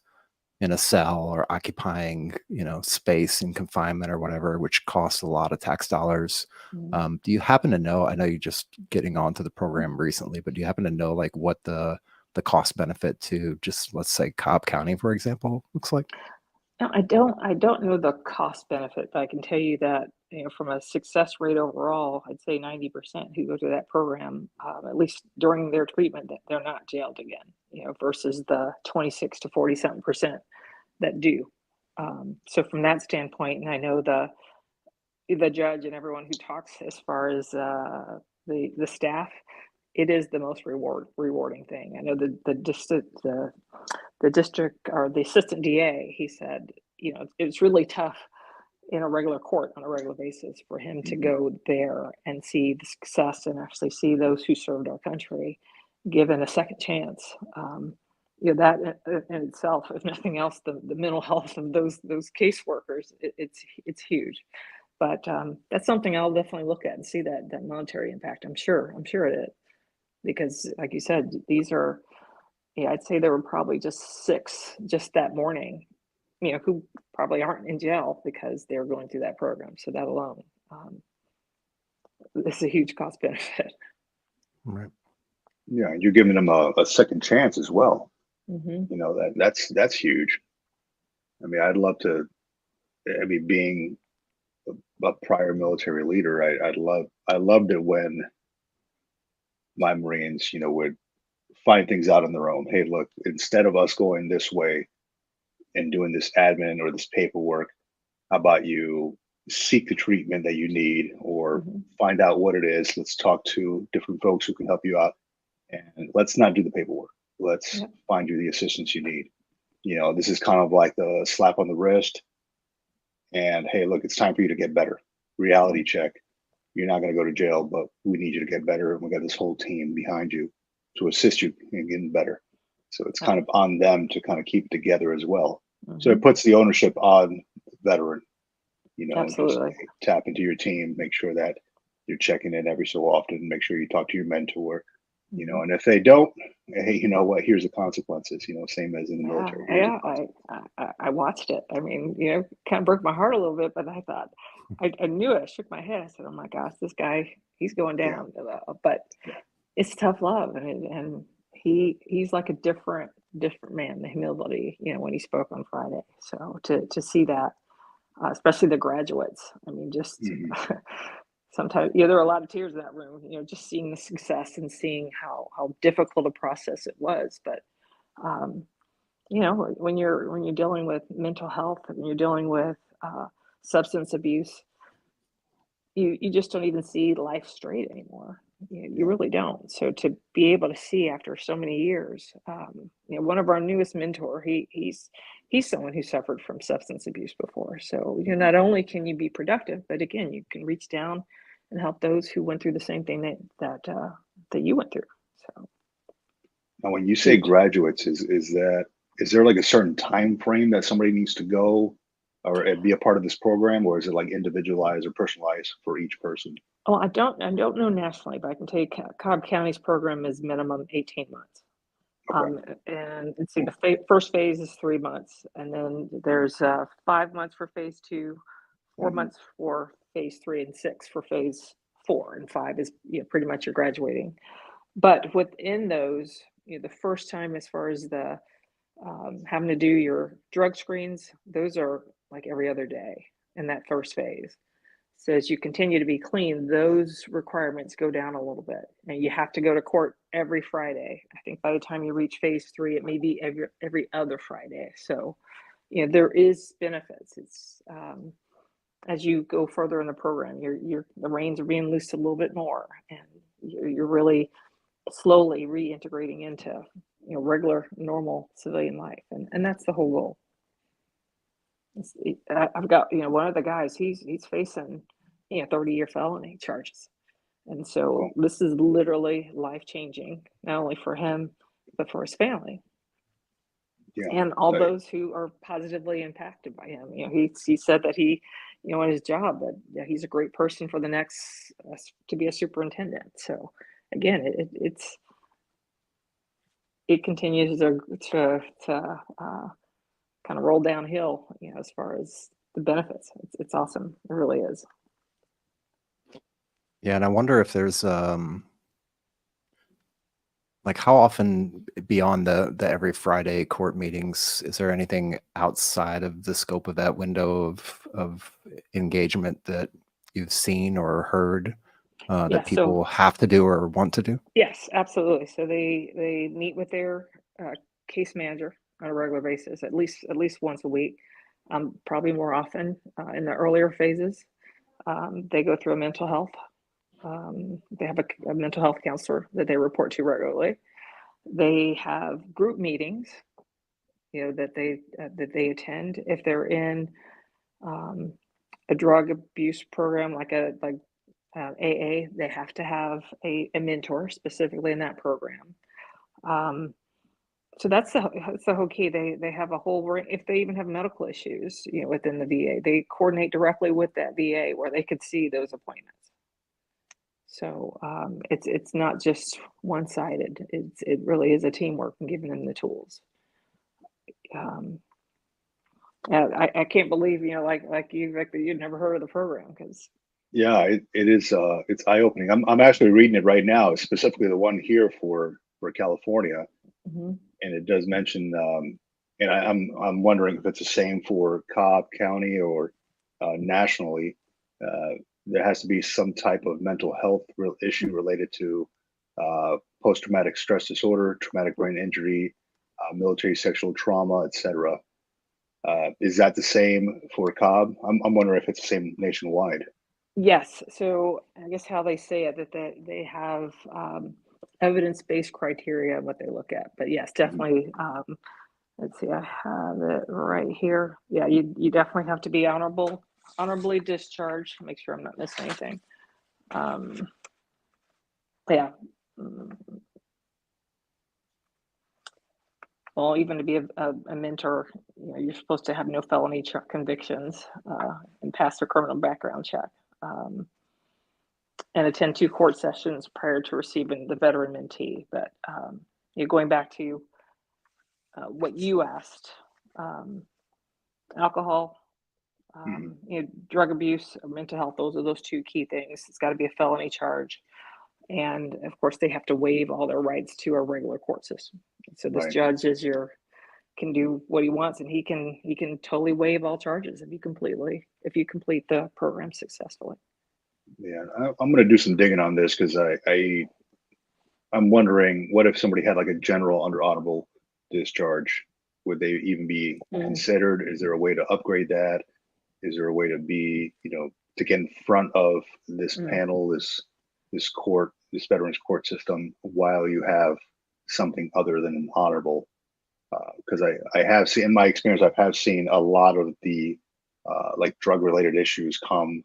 in a cell or occupying space in confinement or whatever, which costs a lot of tax dollars. Mhm. Do you happen to know, I know you're just getting onto the program recently, but do you happen to know like what the cost benefit to, just let's say, Cobb County, for example, looks like? No, I don't know the cost benefit, but I can tell you that, from a success rate overall, I'd say 90% who go through that program, at least during their treatment, that they're not jailed again, versus the 26 to 40 something percent that do. So from that standpoint, and I know the judge and everyone who talks as far as the staff, it is the most rewarding thing. I know the district or the assistant DA, he said, it's really tough in a regular court on a regular basis for him to mhm, go there and see the success and actually see those who served our country given a second chance. That in itself, if nothing else, the mental health of those caseworkers, it's huge. But that's something I'll definitely look at and see that military impact. I'm sure it is because, like you said, these are, yeah, I'd say there were probably just six just that morning, who probably aren't in jail because they're going through that program. So that alone, um, is a huge cost benefit. Right. yeah. You're giving them a second chance as well. Hmm. That's huge. I mean, I'd love to. I mean, being a prior military leader, I loved it when my Marines, would find things out on their own. Hey, look, instead of us going this way and doing this admin or this paperwork, how about you seek the treatment that you need, or Mhm. find out what it is? Let's talk to different folks who can help you out, and let's not do the paperwork. Let's Yep. find you the assistance you need. This is kind of like the slap on the wrist. And hey, look, it's time for you to get better. Reality check. You're not going to go to jail, but we need you to get better. And we got this whole team behind you to assist you in getting better. So it's kind of on them to kind of keep it together as well. So Mhm. it puts the ownership on the veteran, just Absolutely. tap into your team, make sure that you're checking in every so often, make sure you talk to your mentor, Mhm. and if they don't, hey, you know what, here's the consequences, same as in the Yeah, military, here's the yeah, consequences. I watched it. I mean, kind of broke my heart a little bit, but I thought I knew it. I shook my head. I said, "Oh my gosh, this guy, he's going Yeah, down." But yeah. it's tough love, and he's like a different man. The humility, when he spoke on Friday. So to see that, especially the graduates. I mean, just Hmm. sometimes, there are a lot of tears in that room. Just seeing the success and seeing how difficult a process it was, but. Um, when you're dealing with mental health and you're dealing with substance abuse, you just don't even see life straight anymore. You Yeah. really don't. So to be able to see after so many years, one of our newest mentor, he's someone who suffered from substance abuse before. So Mhm. not only can you be productive, but again, you can reach down and help those who went through the same thing that you went through. So Now, when you say huge. graduates, is there like a certain time frame that somebody needs to go or be a part of this program, or is it like individualized or personalized for each person? Oh, I don't know nationally, but I can tell you Cobb County's program is minimum 18 months. Okay. And let's see, the first phase is 3 months, and then there's 5 months for phase 2, 4 Hmm. months for phase 3, and 6 for phase 4, and 5 is, pretty much you're graduating. But within those, the first time as far as the having to do your drug screens, those are like every other day in that first phase. So as you continue to be clean, those requirements go down a little bit. And you have to go to court every Friday. I think by the time you reach phase 3, it may be every other Friday. So, there is benefits. It's as you go further in the program, the reins are being loosed a little bit more, and you're really slowly reintegrating into regular, normal civilian life, and that's the whole goal. I've got one of the guys. He's facing 30-year felony charges, and so Well, this is literally life changing, not only for him but for his family yeah. and all Uh, those who are positively impacted by him. He said that he, on his job, that yeah, he's a great person for the next to be a superintendent. So again, it continues to kind of roll downhill, as far as the benefits. It's awesome. It really is. Yeah, and I wonder if there's like how often beyond the every Friday court meetings is there anything outside of the scope of that window of engagement that you've seen or heard Yeah. that So people have to do or want to do? yes, absolutely. So they meet with their case manager on a regular basis, at least once a week, probably more often in the earlier phases. They go through a mental health. They have a mental health counselor that they report to regularly. They have group meetings, that they attend if they're in um, a drug abuse program like AA. They have to have a mentor specifically in that program. Um, so that's the whole key. They have a whole if they even have medical issues, within the VA, they coordinate directly with that VA where they could see those appointments. So it's not just one sided. It really is a teamwork and giving them the tools. Um, yeah, I can't believe like you'd never heard of the program because yeah, it is. It's eye opening. I'm actually reading it right now, specifically the one here for California, mhm. and it does mention. And I'm wondering if it's the same for Cobb County or nationally. There has to be some type of mental health issue related to post-traumatic stress disorder, traumatic brain injury, military sexual trauma, etc. Is that the same for Cobb? I'm wondering if it's the same nationwide. Yes. So I guess how they say it, that they have evidence-based criteria what they look at. But yes, definitely. Let's see, I have it right here. Yeah, you definitely have to be honorably discharged. Make sure I'm not missing anything. Yeah. Well, even to be a mentor, you're supposed to have no felony convictions and pass their criminal background check, and attend 2 court sessions prior to receiving the veteran mentee. But going back to what you asked, alcohol, drug abuse, or mental health, those 2 key things. It's got to be a felony charge. And of course, they have to waive all their rights to a regular court system. So this judge can do what he wants, and he can totally waive all charges if you complete the program successfully. Yeah, I'm going to do some digging on this because I'm wondering, what if somebody had like a general under honorable discharge? Would they even be considered? Is there a way to upgrade that? Is there a way to be, to get in front of this panel, this court, this veterans court system, while you have something other than an honorable? Because I have seen, in my experience, I have seen a lot of the like drug related issues come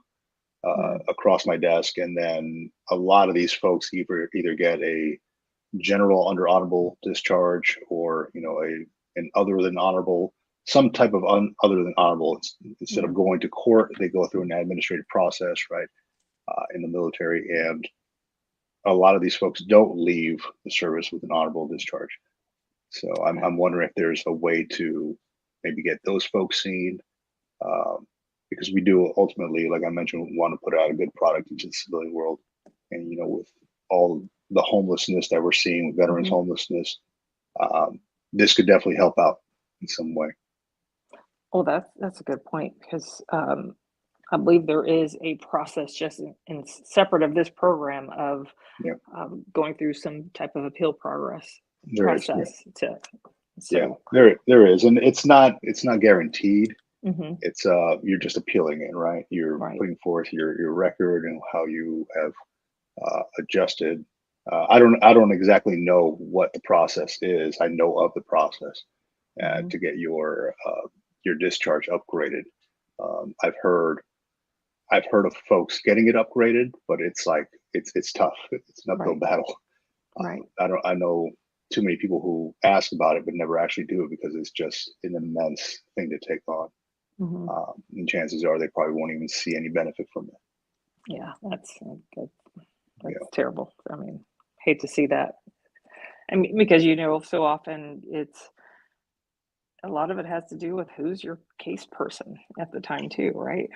across my desk, and then a lot of these folks either get a general under honorable discharge, or an other than honorable, some type of other than honorable. Instead of going to court, they go through an administrative process, right, in the military, and a lot of these folks don't leave the service with an honorable discharge. So I'm wondering if there's a way to maybe get those folks seen, because we do ultimately, like I mentioned, want to put out a good product into the civilian world. And with all the homelessness that we're seeing, with veterans homelessness, this could definitely help out in some way. Well, that's a good point, because I believe there is a process just in separate of this program of going through some type of appeal process. There is, and it's not guaranteed. It's you're just appealing it, right? You're putting forth your record and how you have adjusted. I don't exactly know what the process is. I know of the process to get your discharge upgraded. I've heard of folks getting it upgraded, but it's like it's tough. It's an uphill battle. I know too many people who ask about it but never actually do it, because it's just an immense thing to take on. And chances are they probably won't even see any benefit from it. Yeah, that's terrible. I mean, hate to see that. I mean, because so often a lot of it has to do with who's your case person at the time too, right?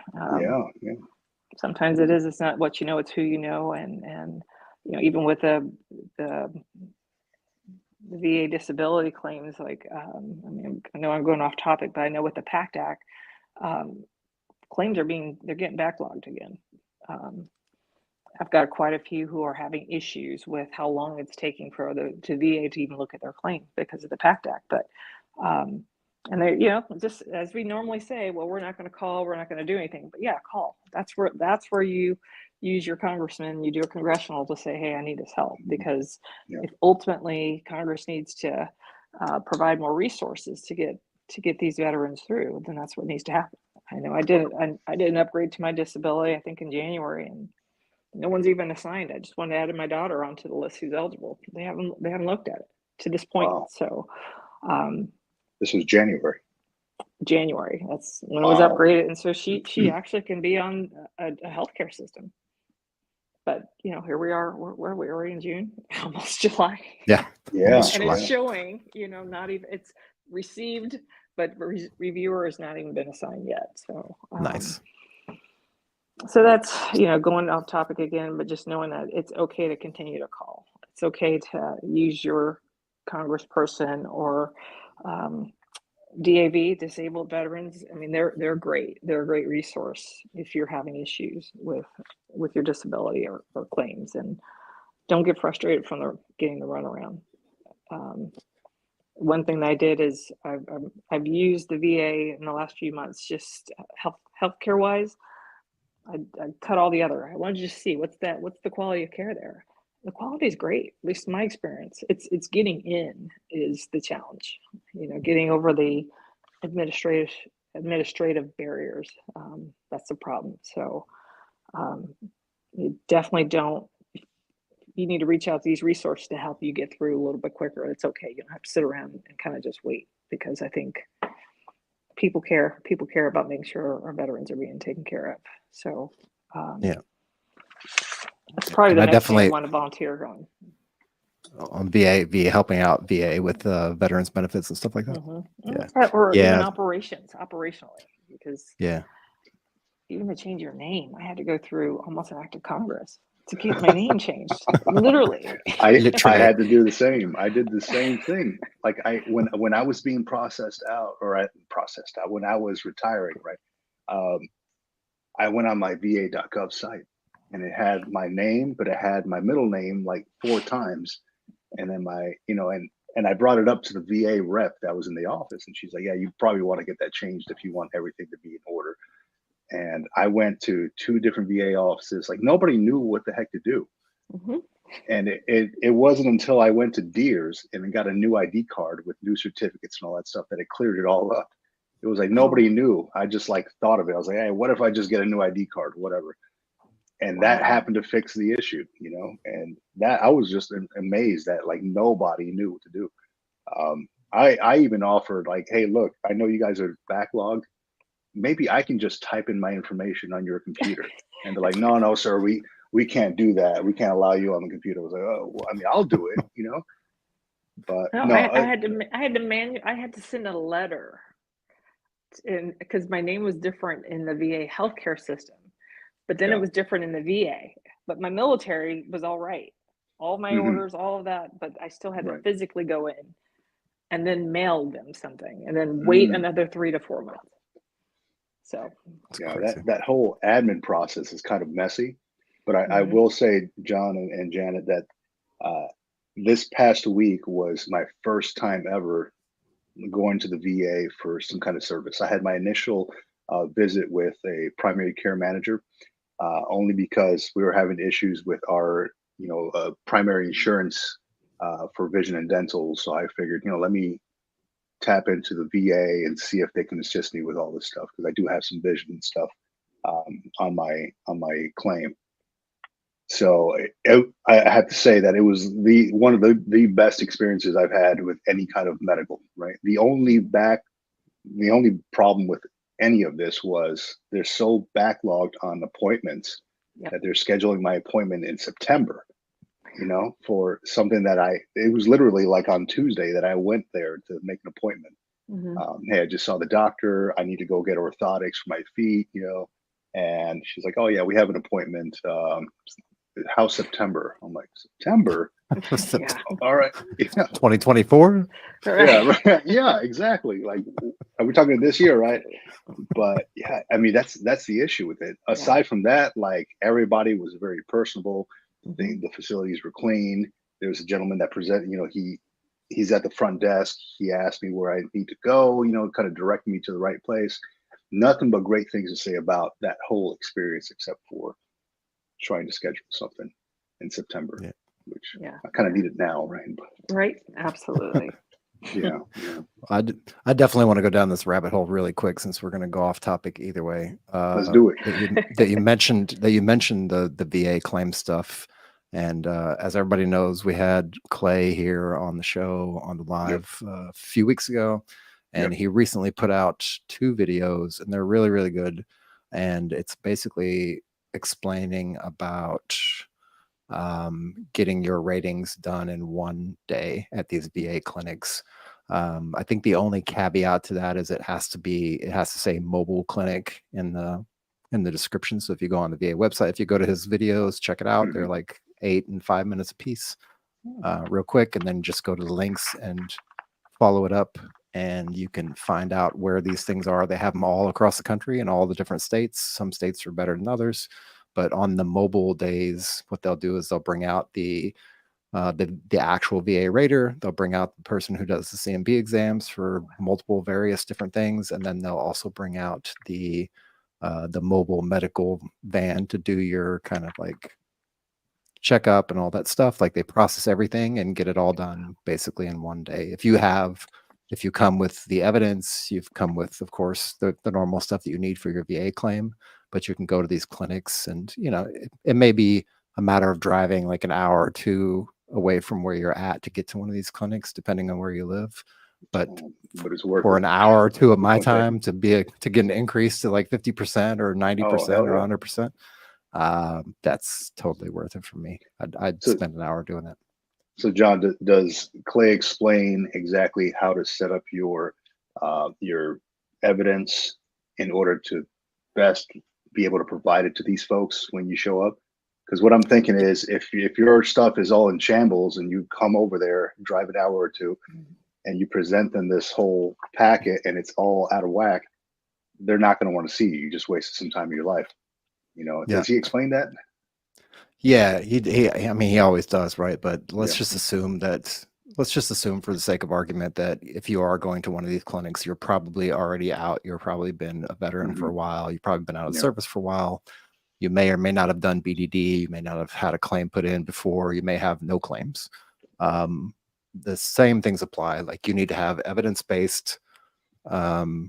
Sometimes it's not what you know, it's who you know. And even with the VA disability claims, like I mean, I know I'm going off topic, but I know with the PACT Act, claims they're getting backlogged again. I've got quite a few who are having issues with how long it's taking for the VA to even look at their claim because of the PACT Act. But and they, just as we normally say, well, we're not going to call, we're not going to do anything. But yeah, call. That's where you use your congressman, you do a congressional to say, hey, I need this help, because if ultimately Congress needs to provide more resources to get these veterans through, then that's what needs to happen. I know I did an upgrade to my disability, I think in January, and no one's even assigned. I just wanted to add my daughter onto the list who's eligible. They haven't looked at it to this point. Wow. So this was January. That's when it was upgraded, and so she actually can be on a healthcare system. But here we are. Where we are in June, almost July. Yeah. And it's showing. Not even, it's received, but reviewer has not even been assigned yet. So nice. So that's going off topic again, but just knowing that it's okay to continue to call. It's okay to use your congressperson or DAV, disabled veterans. I mean, they're great. They're a great resource if you're having issues with your disability or claims. And don't get frustrated from getting the runaround. One thing that I did is I've used the VA in the last few months, just healthcare wise. I cut all the other. I wanted to just see what's the quality of care there. The quality is great, at least in my experience. It's getting in is the challenge. Getting over the administrative barriers. That's the problem. So you definitely don't. You need to reach out to these resources to help you get through a little bit quicker. It's okay. You don't have to sit around and kind of just wait, because I think people care. People care about making sure our veterans are being taken care of. So yeah, that's probably and the I next thing I definitely want to volunteer on. on VA helping out VA with veterans benefits and stuff like that. Yeah, Or even yeah, operationally, because yeah. even to change your name, I had to go through almost an act of Congress to get my name changed. Literally. I Literally. had to do the same. I did the same thing. Like when I was being processed out, when I was retiring, right? I went on my va.gov site, and it had my name, but it had my middle name like 4 times, and then and I brought it up to the VA rep that was in the office, and she's like, "Yeah, you probably want to get that changed if you want everything to be in order." And I went to 2 different VA offices. Like, nobody knew what the heck to do. Mm-hmm. And it wasn't until I went to Deers and got a new ID card with new certificates and all that stuff that it cleared it all up. It was like nobody knew. I just like thought of it. I was like, hey, what if I just get a new ID card, whatever? And that happened to fix the issue, And that I was just amazed that like nobody knew what to do. I even offered like, hey, look, I know you guys are backlogged. Maybe I can just type in my information on your computer. And they're like, no, sir, we can't do that. We can't allow you on the computer. I was like, oh, well, I mean, I'll do it, But no, I had to send a letter, because my name was different in the VA healthcare system, but then it was different in the VA. But my military was all right, all my orders, all of that. But I still had to physically go in and then mail them something, and then wait another 3 to 4 months. So yeah, that whole admin process is kind of messy, but I will say, John and Janet, that this past week was my first time ever going to the VA for some kind of service. I had my initial visit with a primary care manager, only because we were having issues with our primary insurance for vision and dental. So I figured, let me tap into the VA and see if they can assist me with all this stuff, because I do have some vision and stuff on my claim. So I have to say that it was one of the best experiences I've had with any kind of medical. Right. The only problem with any of this was they're so backlogged on appointments that they're scheduling my appointment in September. For something that it was literally like on Tuesday that I went there to make an appointment. Hey, I just saw the doctor. I need to go get orthotics for my feet, and she's like, oh yeah, we have an appointment. How's September? I'm like, September? All right. Yeah. 2024? Yeah, right. Yeah, exactly. Like, are we talking this year, right? But yeah, I mean, that's the issue with it. Aside from that, like, everybody was very personable. The facilities were clean. There was a gentleman that presented, he's at the front desk. He asked me where I need to go, kind of direct me to the right place. Nothing but great things to say about that whole experience, except for trying to schedule something in September, which I kind of need it now, right? Right, absolutely. Yeah. I definitely want to go down this rabbit hole really quick, since we're going to go off topic either way. Let's do it. that you mentioned the VA claim stuff, and as everybody knows, we had Clay here on the show on the live a few weeks ago, and he recently put out 2 videos, and they're really, really good, and it's basically explaining about getting your ratings done in one day at these VA clinics. I think the only caveat to that is it has to say mobile clinic in the description. So if you go on the VA website, if you go to his videos, check it out. They're like 8 and 5 minutes a piece, real quick, and then just go to the links and follow it up, and you can find out where these things are. They have them all across the country in all the different states. Some states are better than others, But on the mobile days, what they'll do is they'll bring out the actual VA rater. They'll bring out the person who does the CMP exams for multiple various different things, and then they'll also bring out the mobile medical van to do your kind of like checkup and all that stuff. Like they process everything and get it all done basically in one day. If you come with the evidence, you've come with, of course, the normal stuff that you need for your VA claim, but you can go to these clinics and, it may be a matter of driving like an hour or two away from where you're at to get to one of these clinics, depending on where you live. But it's worth for it. an hour or two of my time to get an increase to like 50% or 90% or 100%, that's totally worth it for me. I'd spend an hour doing it. So John, does Clay explain exactly how to set up your evidence in order to best be able to provide it to these folks when you show up? Because what I'm thinking is if your stuff is all in shambles and you come over there, drive an hour or two, and you present them this whole packet and it's all out of whack, they're not going to want to see you. You just wasted some time of your life. Does he explain that? Yeah, I mean, he always does, right? But let's just assume for the sake of argument that if you are going to one of these clinics, you're probably already out. You've probably been a veteran for a while. You've probably been out of service for a while. You may or may not have done BDD. You may not have had a claim put in before. You may have no claims. The same things apply. Like you need to have evidence-based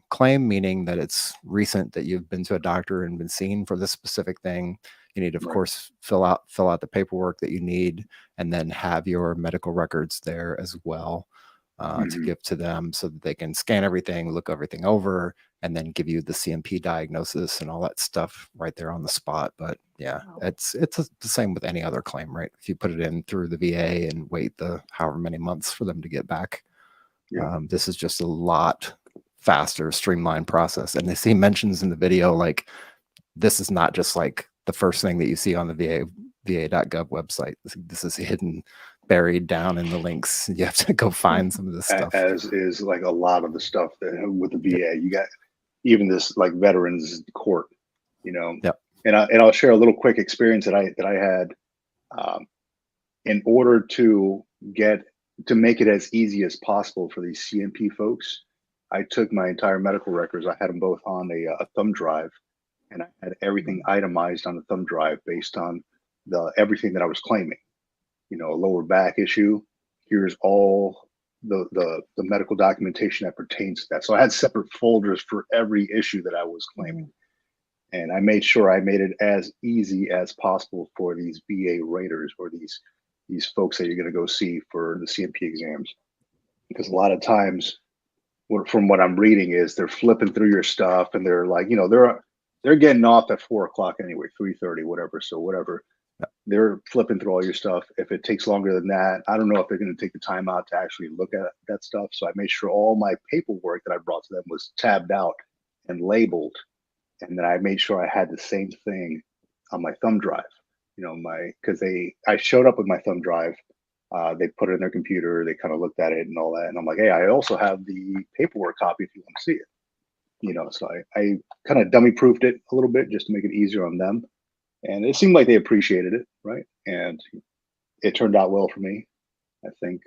claim, meaning that it's recent that you've been to a doctor and been seen for this specific thing. You need to, of course, fill out the paperwork that you need, and then have your medical records there as well to give to them so that they can scan everything, look everything over, and then give you the CMP diagnosis and all that stuff right there on the spot. But yeah, it's the same with any other claim, right? If you put it in through the VA and wait the however many months for them to get back, this is just a lot faster, streamlined process. And he mentions in the video, like, this is not just like the first thing that you see on the va.gov website. This is hidden, buried down in the links. You have to go find some of this stuff. As is like a lot of the stuff that with the VA, you got even this like veterans court, Yep. And I'll share a little quick experience that I had in order to make it as easy as possible for these CMP folks. I took my entire medical records. I had them both on a thumb drive, and I had everything itemized on the thumb drive based on everything that I was claiming. A lower back issue. Here's all the medical documentation that pertains to that. So I had separate folders for every issue that I was claiming. And I made sure I made it as easy as possible for these VA raters or these folks that you're going to go see for the CMP exams. Because a lot of times, from what I'm reading, is they're flipping through your stuff and they're like, they're getting off at 4 o'clock anyway, 3:30, whatever. So whatever. They're flipping through all your stuff. If it takes longer than that, I don't know if they're going to take the time out to actually look at that stuff. So I made sure all my paperwork that I brought to them was tabbed out and labeled. And then I made sure I had the same thing on my thumb drive, because I showed up with my thumb drive. They put it in their computer. They kind of looked at it and all that. And I'm like, hey, I also have the paperwork copy if you want to see it. So I kind of dummy proofed it a little bit just to make it easier on them. And it seemed like they appreciated it, right? And it turned out well for me. I think,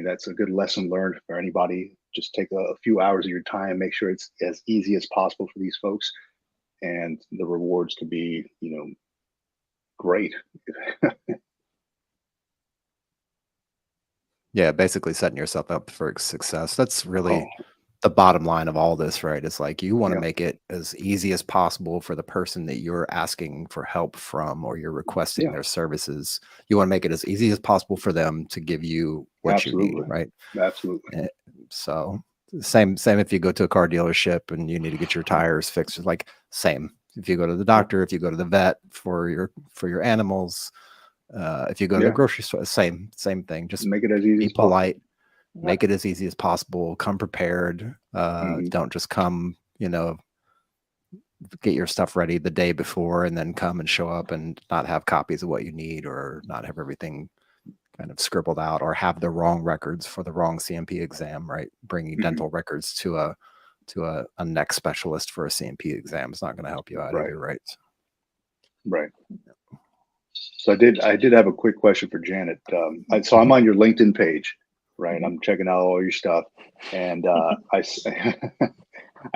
that's a good lesson learned for anybody. Just take a few hours of your time, make sure it's as easy as possible for these folks, and the rewards can be, great. Yeah, basically setting yourself up for success. That's really the bottom line of all this, right? It's like you want to make it as easy as possible for the person that you're asking for help from or you're requesting their services. You want to make it as easy as possible for them to give you what you need, right? Absolutely. So same if you go to a car dealership and you need to get your tires fixed, it's like same. If you go to the doctor, if you go to the vet for your animals, if you go to the grocery store, same thing. Just make it as easy be as possible. polite. Make it as easy as possible. Come prepared. Don't just come, get your stuff ready the day before and then come and show up and not have copies of what you need or not have everything kind of scribbled out or have the wrong records for the wrong CMP exam, right? Bringing dental records to a neck specialist for a CMP exam is not going to help you out either, right? Right. So I did have a quick question for Janet. So I'm on your LinkedIn page, right? Mhm. I'm checking out all your stuff, and I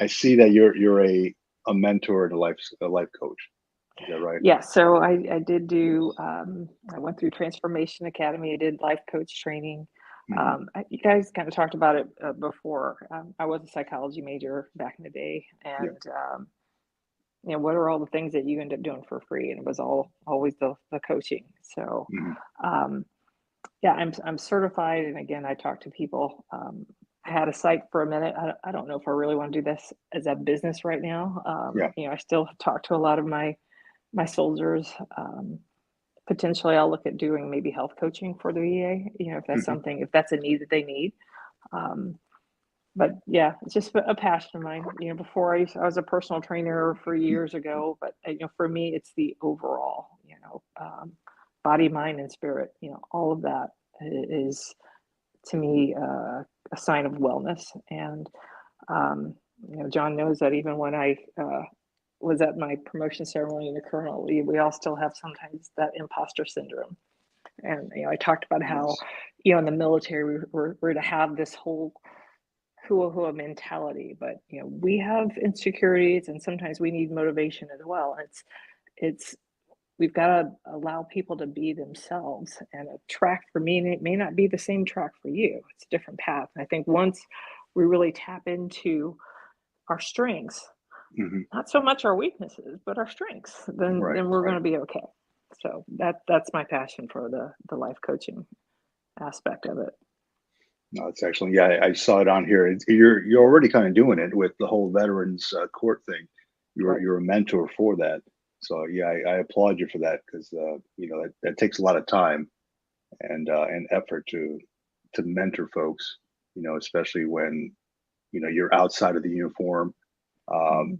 see that you're a mentor and a life coach. Is that right? Yeah, so I did do, I went through Transformation Academy. I did life coach training. Hmm. You guys kind of talked about it before. I was a psychology major back in the day, Yeah. and what are all the things that you end up doing for free? And it was always the coaching. So, Hmm. um, yeah, I'm certified, and again, I talk to people. I had a site for a minute. I don't know if I really want to do this as a business right now. Yeah. I still talk to a lot of my soldiers. Potentially, I'll look at doing maybe health coaching for the VA. If that's Hmm. something, if that's a need that they need. Um, but yeah, it's just a passion of mine. Before I was a personal trainer for years ago, but for me, it's the overall, body, mind, and spirit. All of that is to me a sign of wellness. And John knows that even when I was at my promotion ceremony in the colonel, we all still have sometimes that imposter syndrome. And I talked about how Yes. in the military we're to have this whole hua mentality, but we have insecurities, and sometimes we need motivation as well. It's we've got to allow people to be themselves, and a track for me may not be the same track for you. It's a different path, and I think once we really tap into our strengths, Hmm. not so much our weaknesses, but our strengths, then Right. we're going Right. to be okay. So that's my passion for the life coaching aspect of it. No, it's excellent. Yeah, I saw it on here. You're already kind of doing it with the whole veterans court thing. Right. You're a mentor for that. So yeah, I applaud you for that because that takes a lot of time and effort to mentor folks. Especially when you're outside of the uniform. Um, Mhm.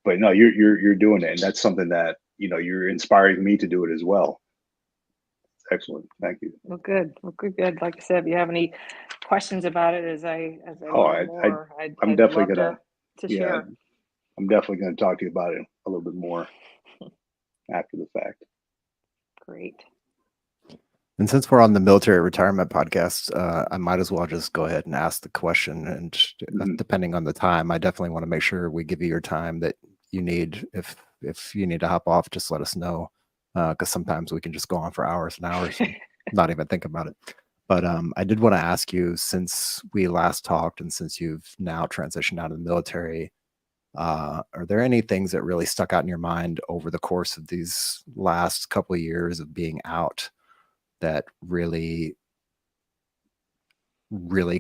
but no, you're doing it, and that's something that you're inspiring me to do it as well. Excellent. Thank you. Well, good. Well, good. Like I said, if you have any questions about it as I Oh, learn more, I'm I'd definitely love gonna. to Yeah, share. I'm definitely going to talk to you about it a little bit more after the fact. Great. And since we're on the military retirement podcast, I might as well just go ahead and ask the question. And Hmm. depending on the time, I definitely want to make sure we give you your time that you need. If you need to hop off, just let us know, because sometimes we can just go on for hours and hours and not even think about it. But I did want to ask you, since we last talked, and since you've now transitioned out of the military, are there any things that really stuck out in your mind over the course of these last couple of years of being out that really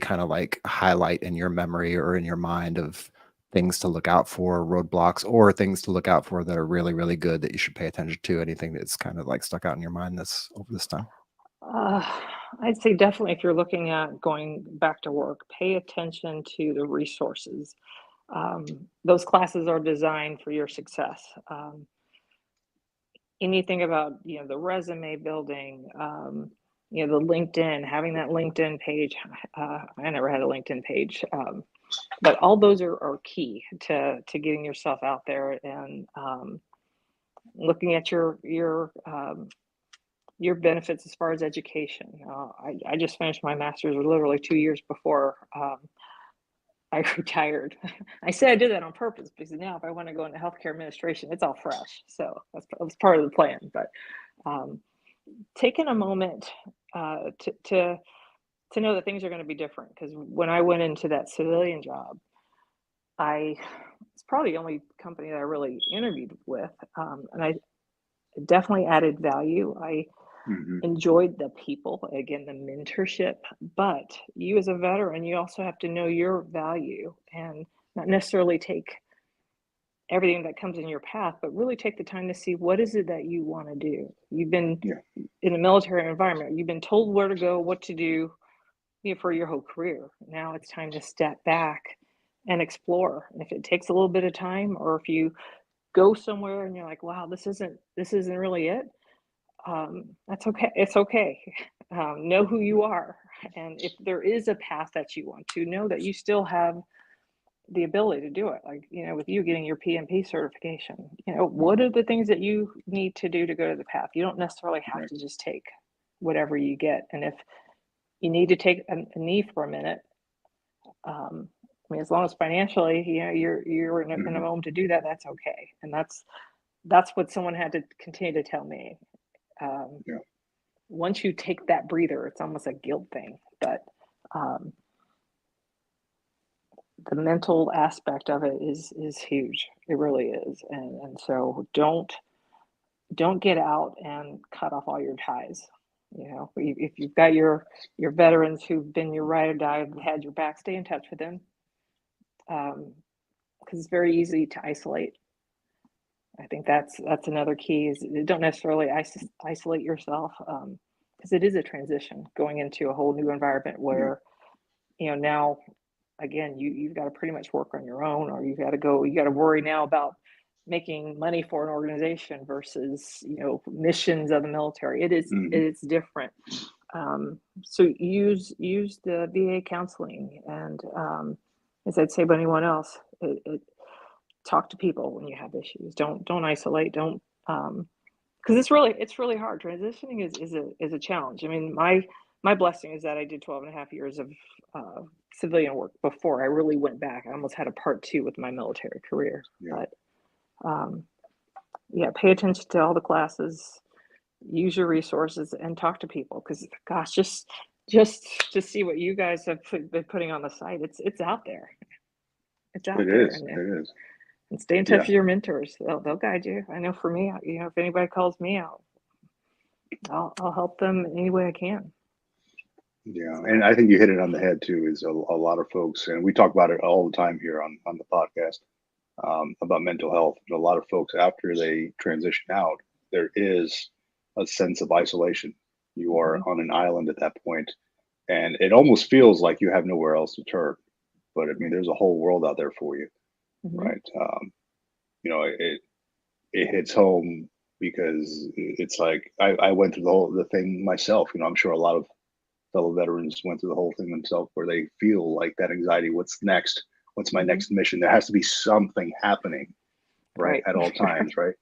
kind of like highlight in your memory or in your mind of things to look out for, roadblocks, or things to look out for that are really, really good that you should pay attention to? Anything that's kind of like stuck out in your mind this over this time? Uh, I'd say definitely if you're looking at going back to work, pay attention to the resources. Those classes are designed for your success. Anything about the resume building, the LinkedIn, having that LinkedIn page. I never had a LinkedIn page, but all those are key to getting yourself out there and looking at your benefits as far as education. I just finished my master's literally 2 years before I retired. I say I did that on purpose because now if I want to go into healthcare administration, it's all fresh. So that was part of the plan. But um, taking a moment to know that things are going to be different. Because when I went into that civilian job, I it's probably the only company that I really interviewed with, and I definitely added value. I Hmm. enjoyed the people, again, the mentorship. But you as a veteran, you also have to know your value and not necessarily take everything that comes in your path, but really take the time to see what is it that you want to do. You've been Yeah. in a military environment, you've been told where to go, what to do, for your whole career. Now it's time to step back and explore. And if it takes a little bit of time, or if you go somewhere and you're like, wow, this isn't really it, that's okay. It's okay. Know who you are, and if there is a path that you want to, know that you still have the ability to do it. Like, with you getting your PMP certification, what are the things that you need to do to go to the path? You don't necessarily have Right. to just take whatever you get. And if you need to take a knee for a minute, I mean, as long as financially, you're in a moment to do that, that's okay. And that's what someone had to continue to tell me. Yeah. Once you take that breather, it's almost a guilt thing, but the mental aspect of it is huge. It really is. And so don't get out and cut off all your ties. If you've got your veterans who've been your ride or die, had your back, stay in touch with them. Because it's very easy to isolate. I think that's another key, is don't necessarily isolate yourself, because it is a transition going into a whole new environment where, now, again, you've got to pretty much work on your own, or you got to worry now about making money for an organization versus, missions of the military. It is different. So use the VA counseling, and as I'd say about anyone else, talk to people when you have issues. Don't isolate. Don't, because it's really hard. Transitioning is a challenge. I mean, my blessing is that I did 12 and a half years of civilian work before I really went back. I almost had a part 2 with my military career. But pay attention to all the classes, use your resources, and talk to people. Because gosh, just to see what you guys have been putting on the site, it's out there. It's out there. It is. And stay in touch with your mentors. They'll guide you. I know for me, if anybody calls me out, I'll help them any way I can. Yeah, and I think you hit it on the head too. Is a lot of folks, and we talk about it all the time here on the podcast, about mental health. And a lot of folks, after they transition out, there is a sense of isolation. You are on an island at that point, and it almost feels like you have nowhere else to turn. But I mean, there's a whole world out there for you, right? It hits home because it's like I went through the thing myself. I'm sure a lot of fellow veterans went through the whole thing themselves, where they feel like that anxiety. What's next? What's my next mission? There has to be something happening, right, at all times, right?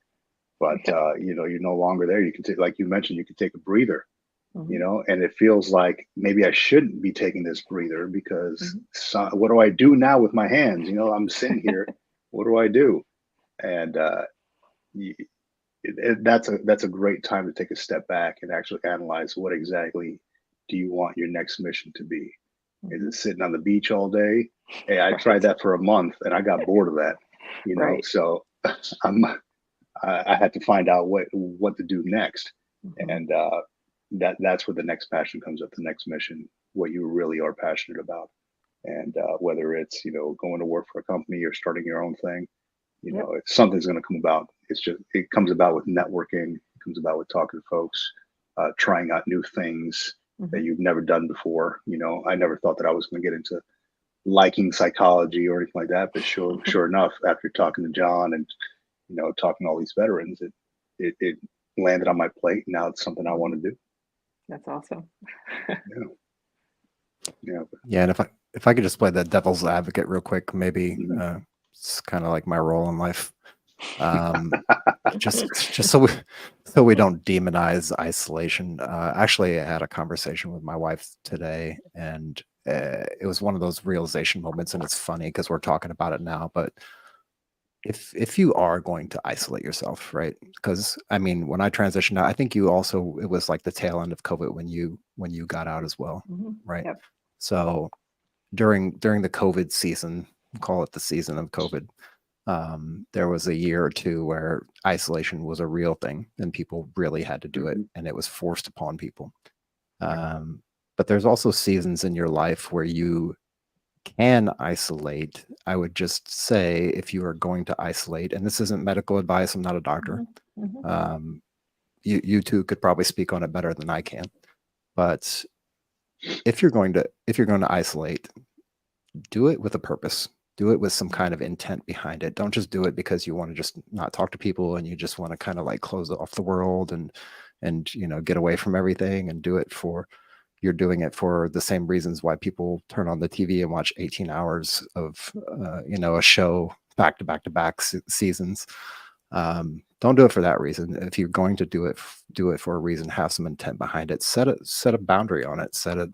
But you're no longer there. You can take, like you mentioned, you can take a breather, and it feels like maybe I shouldn't be taking this breather, because what do I do now with my hands? I'm sitting here. What do I do? And that's a great time to take a step back and actually analyze, what exactly do you want your next mission to be? Is it sitting on the beach all day? Hey, I tried that for a month and I got bored of that, so I had to find out what to do next. And that's where the next passion comes up, the next mission, what you really are passionate about. And whether it's, going to work for a company or starting your own thing, something's going to come about. It comes about with networking. It comes about with talking to folks, trying out new things that you've never done before. I never thought that I was going to get into liking psychology or anything like that, but sure enough, after talking to John and, talking to all these veterans, it landed on my plate. Now it's something I want to do. That's awesome. Yeah. And if I could just play the devil's advocate real quick, maybe it's kind of like my role in life. Just so we don't demonize isolation. Actually, I had a conversation with my wife today, and it was one of those realization moments. And it's funny because we're talking about it now, but if you are going to isolate yourself, right? Because I mean, when I transitioned out, I think it was like the tail end of COVID when you got out as well, right? Yep. So during the COVID season, call it the season of COVID, there was a year or two where isolation was a real thing and people really had to do it, and it was forced upon people. But there's also seasons in your life where you can isolate. I would just say, if you are going to isolate, and this isn't medical advice, I'm not a doctor. You two could probably speak on it better than I can. But if you're going to isolate, do it with a purpose. Do it with some kind of intent behind it. Don't just do it because you want to just not talk to people and you just want to kind of like close off the world and get away from everything, and do it for you're doing it for the same reasons why people turn on the TV and watch 18 hours of, a show back to back to back seasons. Don't do it for that reason. If you're going to do it for a reason. Have some intent behind it. Set a boundary on it. Set a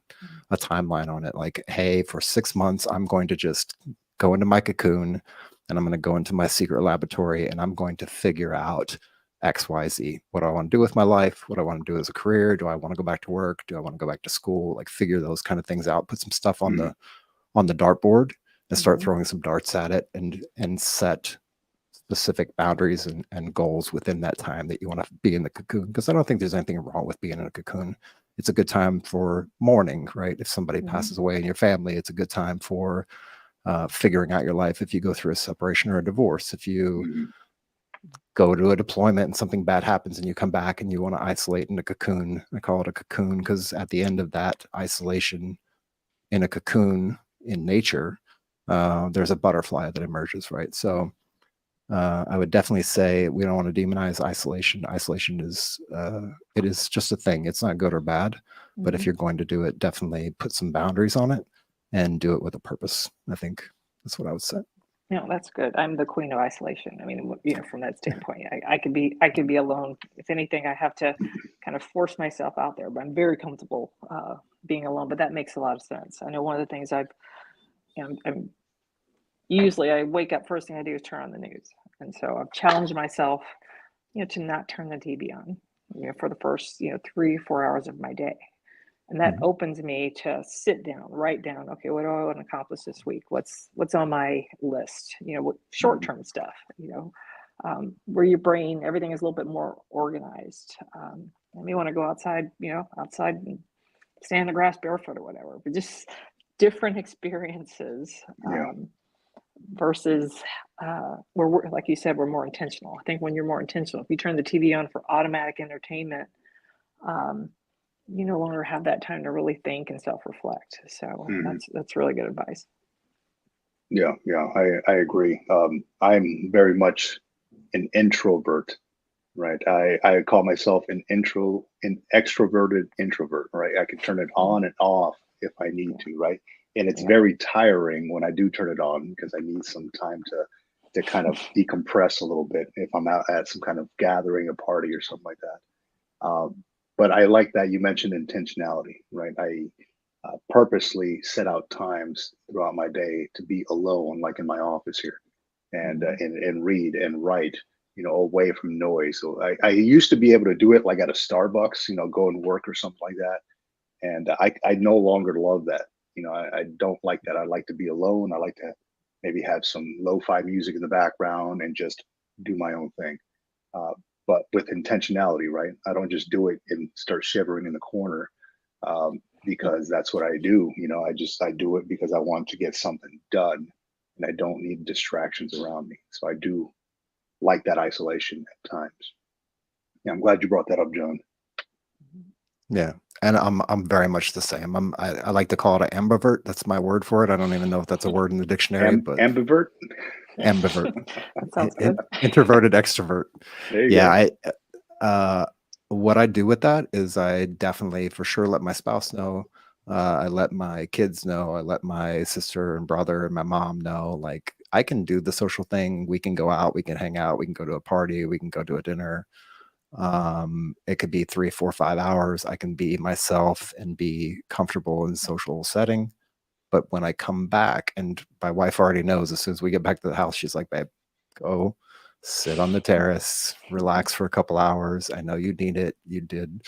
timeline on it. Like, hey, for 6 months, I'm going to just go into my cocoon, and I'm going to go into my secret laboratory, and I'm going to figure out XYZ. What do I want to do with my life? What do I want to do as a career? Do I want to go back to work? Do I want to go back to school? Like, figure those kind of things out. Put some stuff on the dartboard and start throwing some darts at it, and set specific boundaries and goals within that time that you want to be in the cocoon. Because I don't think there's anything wrong with being in a cocoon. It's a good time for mourning, right? If somebody passes away in your family, it's a good time for figuring out your life. If you go through a separation or a divorce, if you go to a deployment and something bad happens and you come back and you want to isolate in a cocoon. I call it a cocoon because at the end of that isolation in a cocoon in nature, there's a butterfly that emerges, right? So I would definitely say we don't want to demonize isolation. Isolation is it is just a thing. It's not good or bad, but if you're going to do it, definitely put some boundaries on it and do it with a purpose. I think that's what I would say. No, that's good. I'm the queen of isolation. I mean, from that standpoint, I could be alone. If anything, I have to kind of force myself out there, but I'm very comfortable being alone. But that makes a lot of sense. I know one of the things I'm usually I wake up, first thing I do is turn on the news. And so I've challenged myself, to not turn the TV on, for the first, 3-4 hours of my day. And that opens me to sit down, write down, okay, what do I want to accomplish this week? What's on my list? What short-term stuff, where your brain, everything is a little bit more organized. I may want to go outside, outside and stand in the grass barefoot or whatever, but just different experiences. Versus where we're, like you said, we're more intentional. I think when you're more intentional, if you turn the TV on for automatic entertainment, you no longer have that time to really think and self-reflect. So that's really good advice. Yeah, I agree. I'm very much an introvert, right? I call myself an extroverted introvert, right? I can turn it on and off if I need to, right? And it's very tiring when I do turn it on because I need some time to kind of decompress a little bit if I'm out at some kind of gathering, a party or something like that. But I like that you mentioned intentionality, right? I purposely set out times throughout my day to be alone, like in my office here, and read and write, away from noise. So I used to be able to do it like at a Starbucks, go and work or something like that. And I no longer love that. I don't like that. I like to be alone. I like to maybe have some lo-fi music in the background and just do my own thing. But with intentionality, right? I don't just do it and start shivering in the corner because that's what I do. I do it because I want to get something done and I don't need distractions around me. So I do like that isolation at times. Yeah, I'm glad you brought that up, John. Yeah. And I'm very much the same. I like to call it an ambivert. That's my word for it. I don't even know if that's a word in the dictionary, but ambivert. Ambivert. That sounds good. Introverted extrovert. There you go. What I do with that is I definitely for sure let my spouse know. I let my kids know. I let my sister and brother and my mom know. Like, I can do the social thing. We can go out. We can hang out. We can go to a party. We can go to a dinner. It could be 3, 4, 5 hours. I can be myself and be comfortable in social setting. But when I come back, and my wife already knows, as soon as we get back to the house, she's like, babe, go sit on the terrace, relax for a couple hours. I know you need it. You did,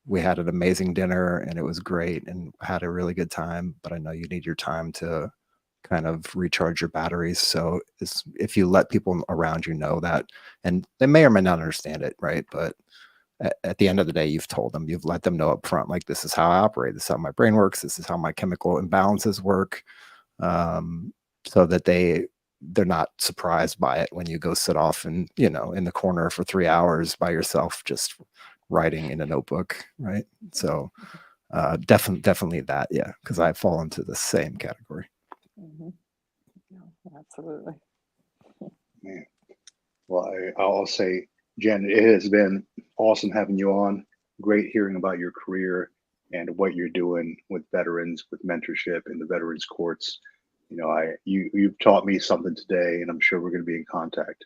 we had an amazing dinner and it was great and had a really good time, but I know you need your time to kind of recharge your batteries. So if you let people around you know that, and they may or may not understand it, right? But at the end of the day, you've told them, you've let them know up front, like, this is how I operate. This is how my brain works. This is how my chemical imbalances work. So that they're not surprised by it when you go sit off and, in the corner for 3 hours by yourself, just writing in a notebook. Right. So definitely that. Yeah. Cause I fall into the same category. Yeah, absolutely. Man. Well, I'll say, Jen, it has been awesome having you on. Great hearing about your career and what you're doing with veterans, with mentorship in the veterans courts. You've taught me something today, and I'm sure we're going to be in contact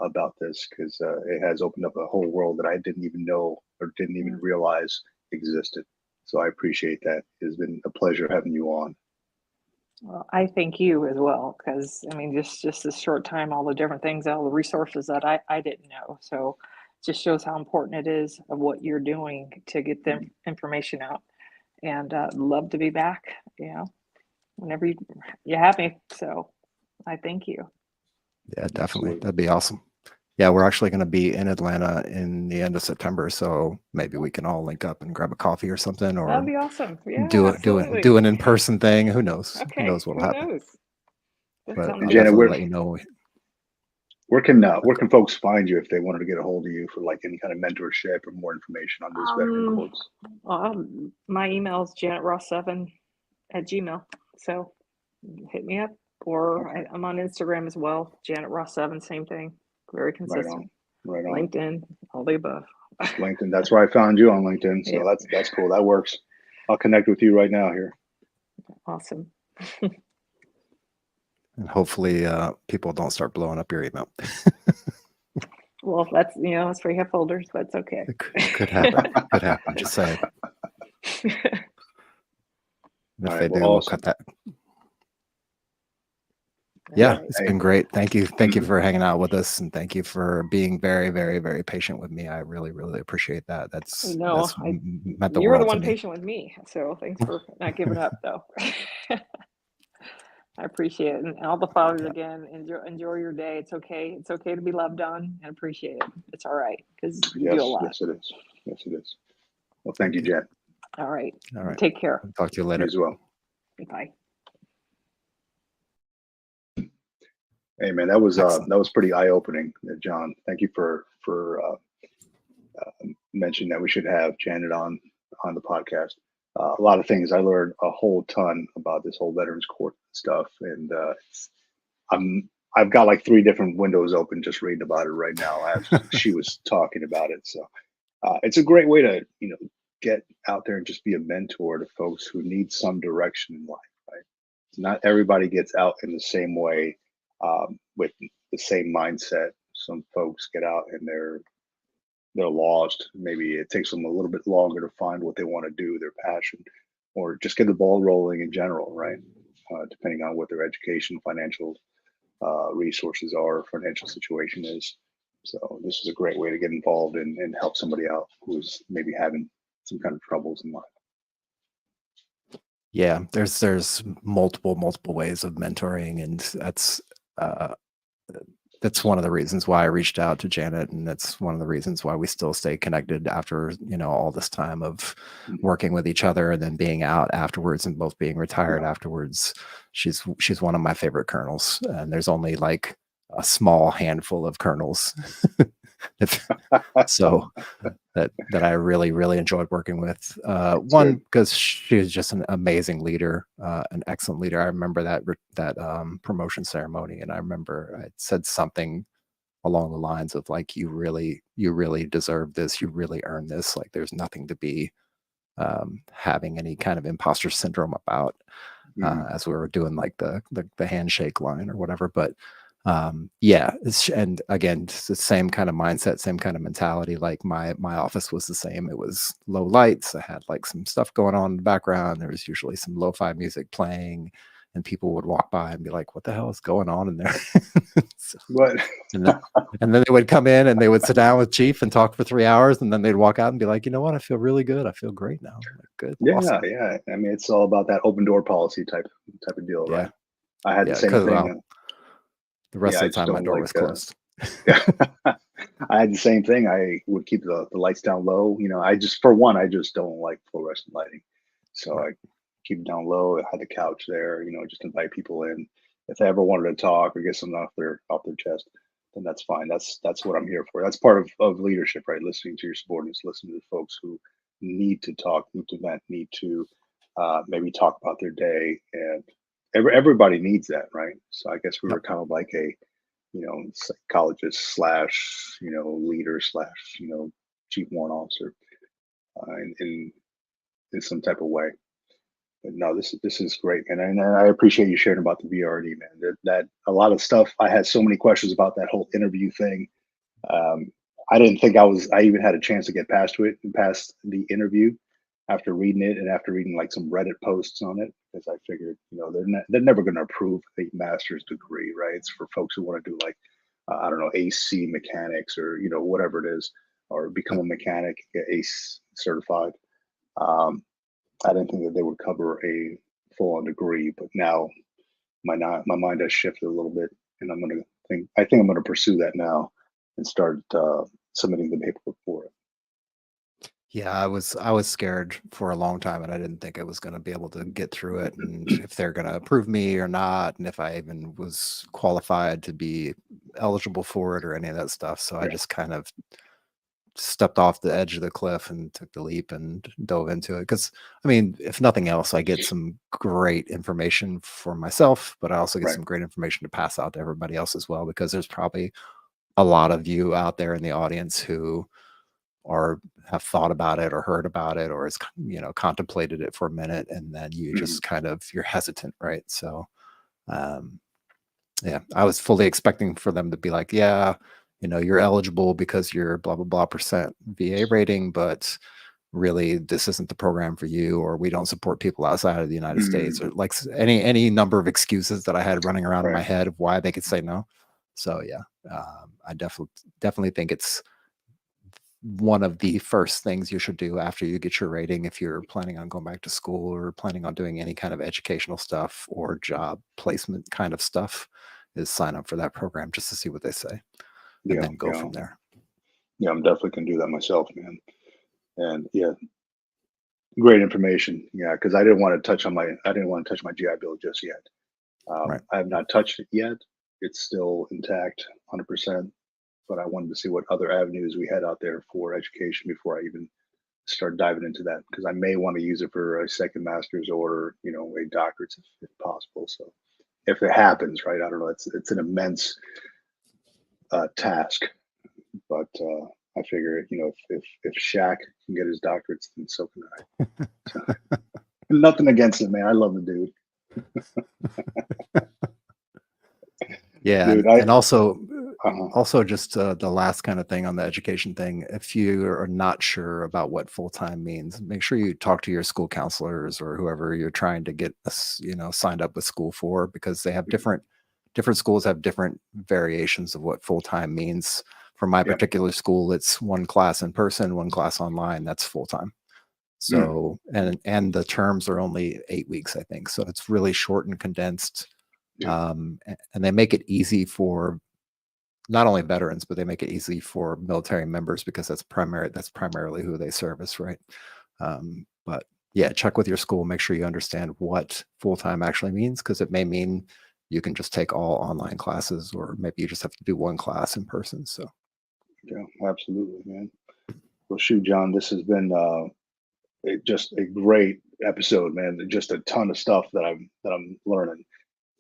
about this, because it has opened up a whole world that I didn't even know or didn't even realize existed. So I appreciate that. It's been a pleasure having you on. Well, I thank you as well, because I mean, just this short time, all the different things, all the resources that I didn't know. So it just shows how important it is of what you're doing to get the information out. And love to be back, whenever you have me. So I thank you. Yeah, definitely. Absolutely. That'd be awesome. Yeah, we're actually going to be in Atlanta in the end of September, so maybe we can all link up and grab a coffee or something, That'd or be awesome. Yeah, do absolutely. an in-person thing. Who knows? Who Okay, knows what'll who happen? knows? That But sounds I'll Janet, good. definitely let you know. where can folks find you if they wanted to get a hold of you for like any kind of mentorship or more information on those veteran courts? My email is janetross7@gmail. So hit me up, or Okay. I'm on Instagram as well. Janet Ross 7, same thing. Very Right consistent. on. Right on. LinkedIn, all the above. LinkedIn. That's where I found you, on LinkedIn. So Yep. that's cool. That works. I'll connect with you right now here. Awesome. And hopefully people don't start blowing up your email. Well, that's, that's where you have folders, but it's okay. It could happen. Could happen. Just saying. And if All they right. Well, do, we'll awesome. cut that. All Yeah, right. it's been great. Thank you. Thank you for hanging out with us, and thank you for being very, very, very patient with me. I really, really appreciate that. That's No, meant the you were the world to one me. patient with me, so thanks for not giving up, though. I appreciate it, and all the fathers Yeah. again, enjoy your day. It's okay. It's okay to be loved on and appreciate it. It's all right, because you do a Yes. lot. Yes, it is. Yes, it is. Well, thank you, Jen. All right. All right. Take care. I'll talk to you You later. as well. Bye. Hey, man, that was Excellent. pretty eye opening, John. Thank you for mentioning that we should have Janet on the podcast. A lot of things. I learned a whole ton about this whole veterans court stuff, and I've got like 3 different windows open just reading about it right now as she was talking about it. So it's a great way to get out there and just be a mentor to folks who need some direction in life. Right? Not everybody gets out in the same way, with the same mindset. Some folks get out and they're lost. Maybe it takes them a little bit longer to find what they want to do, their passion, or just get the ball rolling in general, right? Depending on what their education, financial resources are, financial situation is. So this is a great way to get involved and help somebody out who's maybe having some kind of troubles in life. Yeah, there's multiple ways of mentoring, and that's one of the reasons why I reached out to Janet, and that's one of the reasons why we still stay connected after all this time of working with each other and then being out afterwards and both being retired afterwards. She's one of my favorite colonels, and there's only like a small handful of colonels so that I really, really enjoyed working with. One, because she was just an amazing leader, an excellent leader. I remember that promotion ceremony, and I remember I said something along the lines of like, you really deserve this. You really earned this. Like, there's nothing to be having any kind of imposter syndrome about, as we were doing like the handshake line or whatever. But yeah, and again, it's the same kind of mindset, same kind of mentality. Like my office was the same. It was low lights. I had like some stuff going on in the background. There was usually some lo-fi music playing, and people would walk by and be like, what the hell is going on in there? So, What? and then they would come in and they would sit down with Chief and talk for 3 hours, and then they'd walk out and be like, you know what, I feel really good. I feel great now. I'm like, good. Yeah, Awesome. yeah. I mean, it's all about that open door policy type of deal, Yeah. right? I had the same Because thing. the rest Yeah, I of the just time my don't door like. was closed. Yeah, I had the same thing. I would keep the lights down low. I just, for one, I just don't like fluorescent lighting, so Right. I keep it down low. I had the couch there. Just invite people in if they ever wanted to talk or get something off their chest. Then that's fine. That's what I'm here for. That's part of leadership, right? Listening to your subordinates, listening to the folks who need to talk, need to vent, need to maybe talk about their day, and everybody needs that, right? So I guess we were Yep. kind of like a psychologist slash leader slash chief warrant officer, and in some type of way. But no, this is great, and I appreciate you sharing about the VRD, man. That a lot of stuff. I had so many questions about that whole interview thing. Um, I didn't think I even had a chance to get past the interview after reading it and after reading like some Reddit posts on it, because I figured, they're never going to approve a master's degree, right? It's for folks who want to do like, I don't know, AC mechanics or, whatever it is, or become a mechanic, get ACE certified. Um, I didn't think that they would cover a full on degree, but now my mind has shifted a little bit, and I think I'm gonna pursue that now and start submitting the paperwork for it. Yeah, I was scared for a long time, and I didn't think I was going to be able to get through it, and if they're going to approve me or not, and if I even was qualified to be eligible for it or any of that stuff. So I Yeah, just kind of stepped off the edge of the cliff and took the leap and dove into it. Because I mean, if nothing else, I get some great information for myself, but I also get right. some great information to pass out to everybody else as well. Because there's probably a lot of you out there in the audience who or have thought about it or heard about it or has contemplated it for a minute, and then you Mhm. just you're hesitant, right? So um yeah, I was fully expecting for them to be like, yeah, you're eligible because you're blah blah blah percent VA rating, but really this isn't the program for you, or we don't support people outside of the United States, or Mhm. like any number of excuses that I had running around in my Right. head of why they could say no. So yeah, I definitely think it's one of the first things you should do after you get your rating if you're planning on going back to school or planning on doing any kind of educational stuff or job placement kind of stuff is sign up for that program just to see what they say and Yeah, then go yeah, from there. yeah. I'm definitely gonna do that myself, man. And yeah, great information. Yeah, because I didn't want to touch my GI Bill just yet. Right. I have not touched it yet. It's still intact, 100%. But I wanted to see what other avenues we had out there for education before I even start diving into that, because I may want to use it for a second master's or a doctorate if possible. So if it happens, right? I don't know. It's an immense task, but I figure if Shaq can get his doctorates, then so can I. So, nothing against it, man. I love the dude. Yeah, Dude, and also uh just the last kind of thing on the education thing, if you are not sure about what full-time means, make sure you talk to your school counselors or whoever you're trying to get signed up with school for, because they have different schools have different variations of what full-time means. For my yeah. particular school, it's one class in person, one class online. That's full-time. Mm, So, and the terms are only 8 weeks, I think. So it's really short and condensed. yeah. And they make it easy for not only veterans, but they make it easy for military members because that's primarily who they service, right? But yeah, check with your school, make sure you understand what full-time actually means, because it may mean you can just take all online classes, or maybe you just have to do one class in person. So Yeah. Absolutely, man. Well, shoot, John, this has been just a great episode, man. Just a ton of stuff that I'm learning.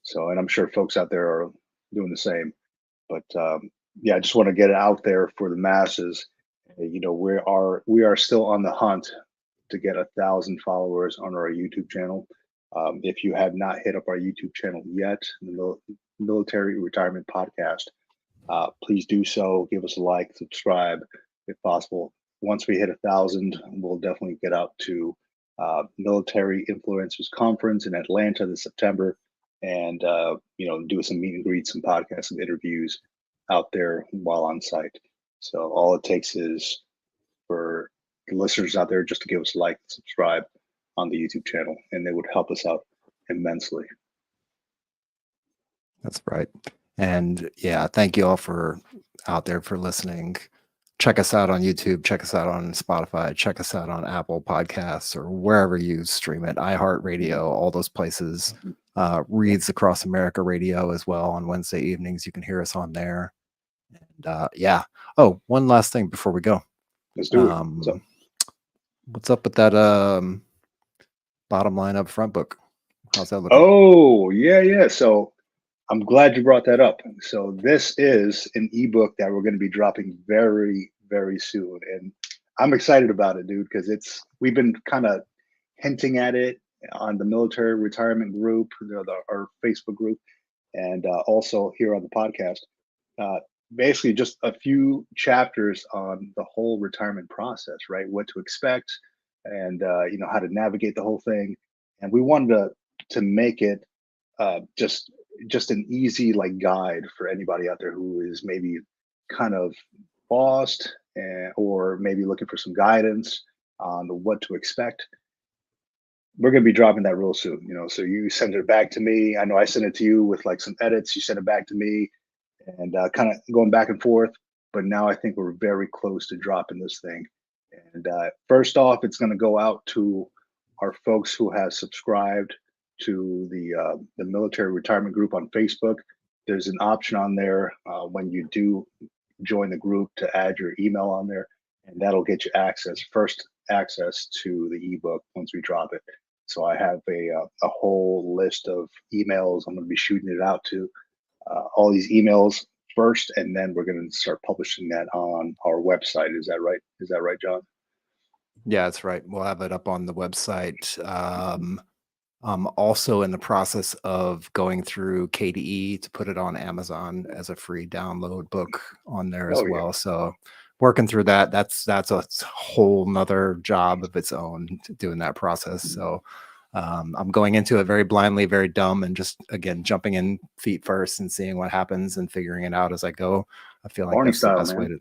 So, and I'm sure folks out there are doing the same. But yeah, I just want to get it out there for the masses. We are still on the hunt to get 1,000 followers on our YouTube channel. If you have not hit up our YouTube channel yet, the Military Retirement Podcast, please do so. Give us a like, subscribe if possible. Once we hit 1,000, we'll definitely get out to Military Influencers Conference in Atlanta this September, and do some meet and greets, some podcasts, some interviews out there while on site. So all it takes is for the listeners out there just to give us a like, subscribe on the YouTube channel, and they would help us out immensely. that's right. And yeah, thank you all for out there for listening. Check us out on YouTube, check us out on Spotify, check us out on Apple Podcasts or wherever you stream it, iHeartRadio, all those places. Yeah, Reads Across America Radio as well on Wednesday evenings. You can hear us on there. And yeah. Oh, one last thing before we go. let's do it. So, Um, what's up with that bottom line up front book? How's that looking? oh yeah, yeah. So I'm glad you brought that up. So this is an ebook that we're going to be dropping very, very soon, and I'm excited about it, dude, because we've been kind of hinting at it on the military retirement group, our Facebook group, and also here on the podcast. Uh, Basically, just a few chapters on the whole retirement process, right? What to expect, and how to navigate the whole thing. And we wanted to make it just an easy like guide for anybody out there who is maybe kind of lost, or maybe looking for some guidance on what to expect. We're going to be dropping that real soon, so you send it back to me. I know I sent it to you with like some edits, you send it back to me, and kind of going back and forth. But now I think we're very close to dropping this thing. And first off, it's going to go out to our folks who have subscribed to the military retirement group on Facebook. There's an option on there when you do join the group to add your email on there, and that'll get you first access to the ebook once we drop it. So I have a whole list of emails I'm going to be shooting it out to, all these emails first, and then we're going to start publishing that on our website. Is that right? Is that right, John? Yeah, that's right. We'll have it up on the website. I'm also in the process of going through KDE to put it on Amazon as a free download book on there as well. So working through that, that's a whole nother job of its own, doing that process. So I'm going into it very blindly, very dumb, and just again jumping in feet first and seeing what happens and figuring it out as I go. I feel like that's the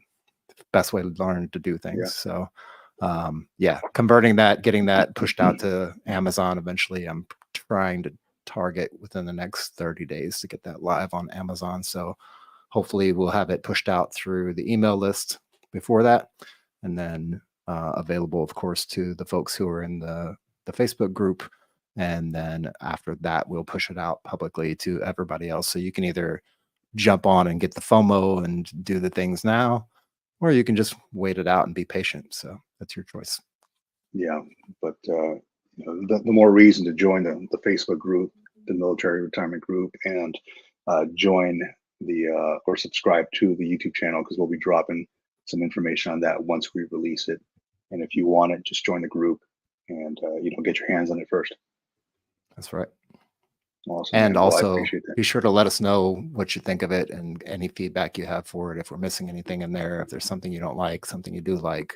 best way to learn to do things. So converting that, getting that pushed out to Amazon eventually. I'm trying to target within the next 30 days to get that live on Amazon. So hopefully we'll have it pushed out through the email list before that, and then available, of course, to the folks who are in the Facebook group. And then after that, we'll push it out publicly to everybody else. So you can either jump on and get the FOMO and do the things now, or you can just wait it out and be patient. So that's your choice. Yeah, but the more reason to join the Facebook group, the military retirement group, and join or subscribe to the YouTube channel, because we'll be dropping some information on that once we release it. And if you want it, just join the group and get your hands on it first. That's right. Awesome. And also be sure to let us know what you think of it and any feedback you have for it. If we're missing anything in there, if there's something you don't like, something you do like,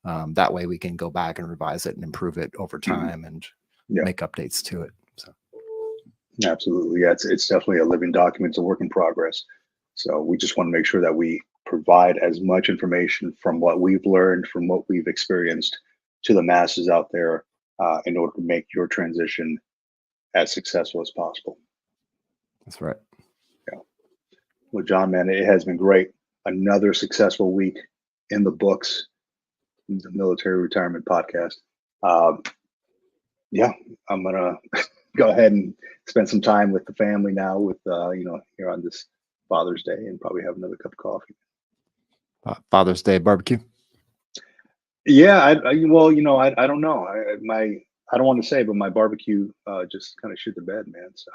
that way we can go back and revise it and improve it over time and make updates to it. So absolutely. Yeah, it's definitely a living document. It's a work in progress. So we just want to make sure that we provide as much information from what we've learned, from what we've experienced, to the masses out there in order to make your transition as successful as possible. That's right. Yeah. Well, John, man, it has been great. Another successful week in the books, the Military Retirement Podcast. I'm gonna go ahead and spend some time with the family now, with here on this Father's Day, and probably have another cup of coffee. Father's Day barbecue. Yeah, I don't know. I don't want to say, but my barbecue just kind of shit the bed, man. So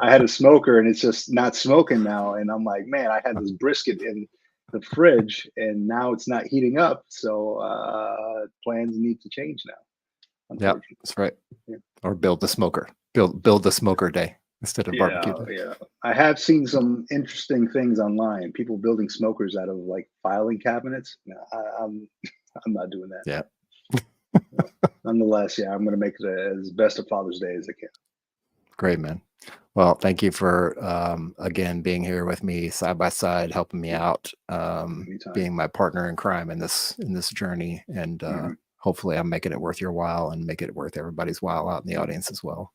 I had a smoker and it's just not smoking now. And I'm like, man, I had this brisket in the fridge and now it's not heating up. So plans need to change now. Yeah, that's right. Yeah. Or build the smoker. Build the smoker day instead of barbecue day. Yeah. I have seen some interesting things online. People building smokers out of like filing cabinets. No, I'm not doing that. Yeah. Nonetheless, I'm going to make it as best of Father's Day as I can. Great, man. Well, thank you for again being here with me side by side, helping me out, being my partner in crime in this journey, and hopefully I'm making it worth your while and make it worth everybody's while out in the audience as well.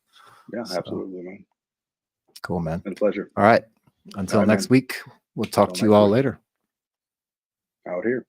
Yeah, absolutely, man. Cool, man. Been a pleasure. All right. Until next week, we'll talk to you all later. Out here.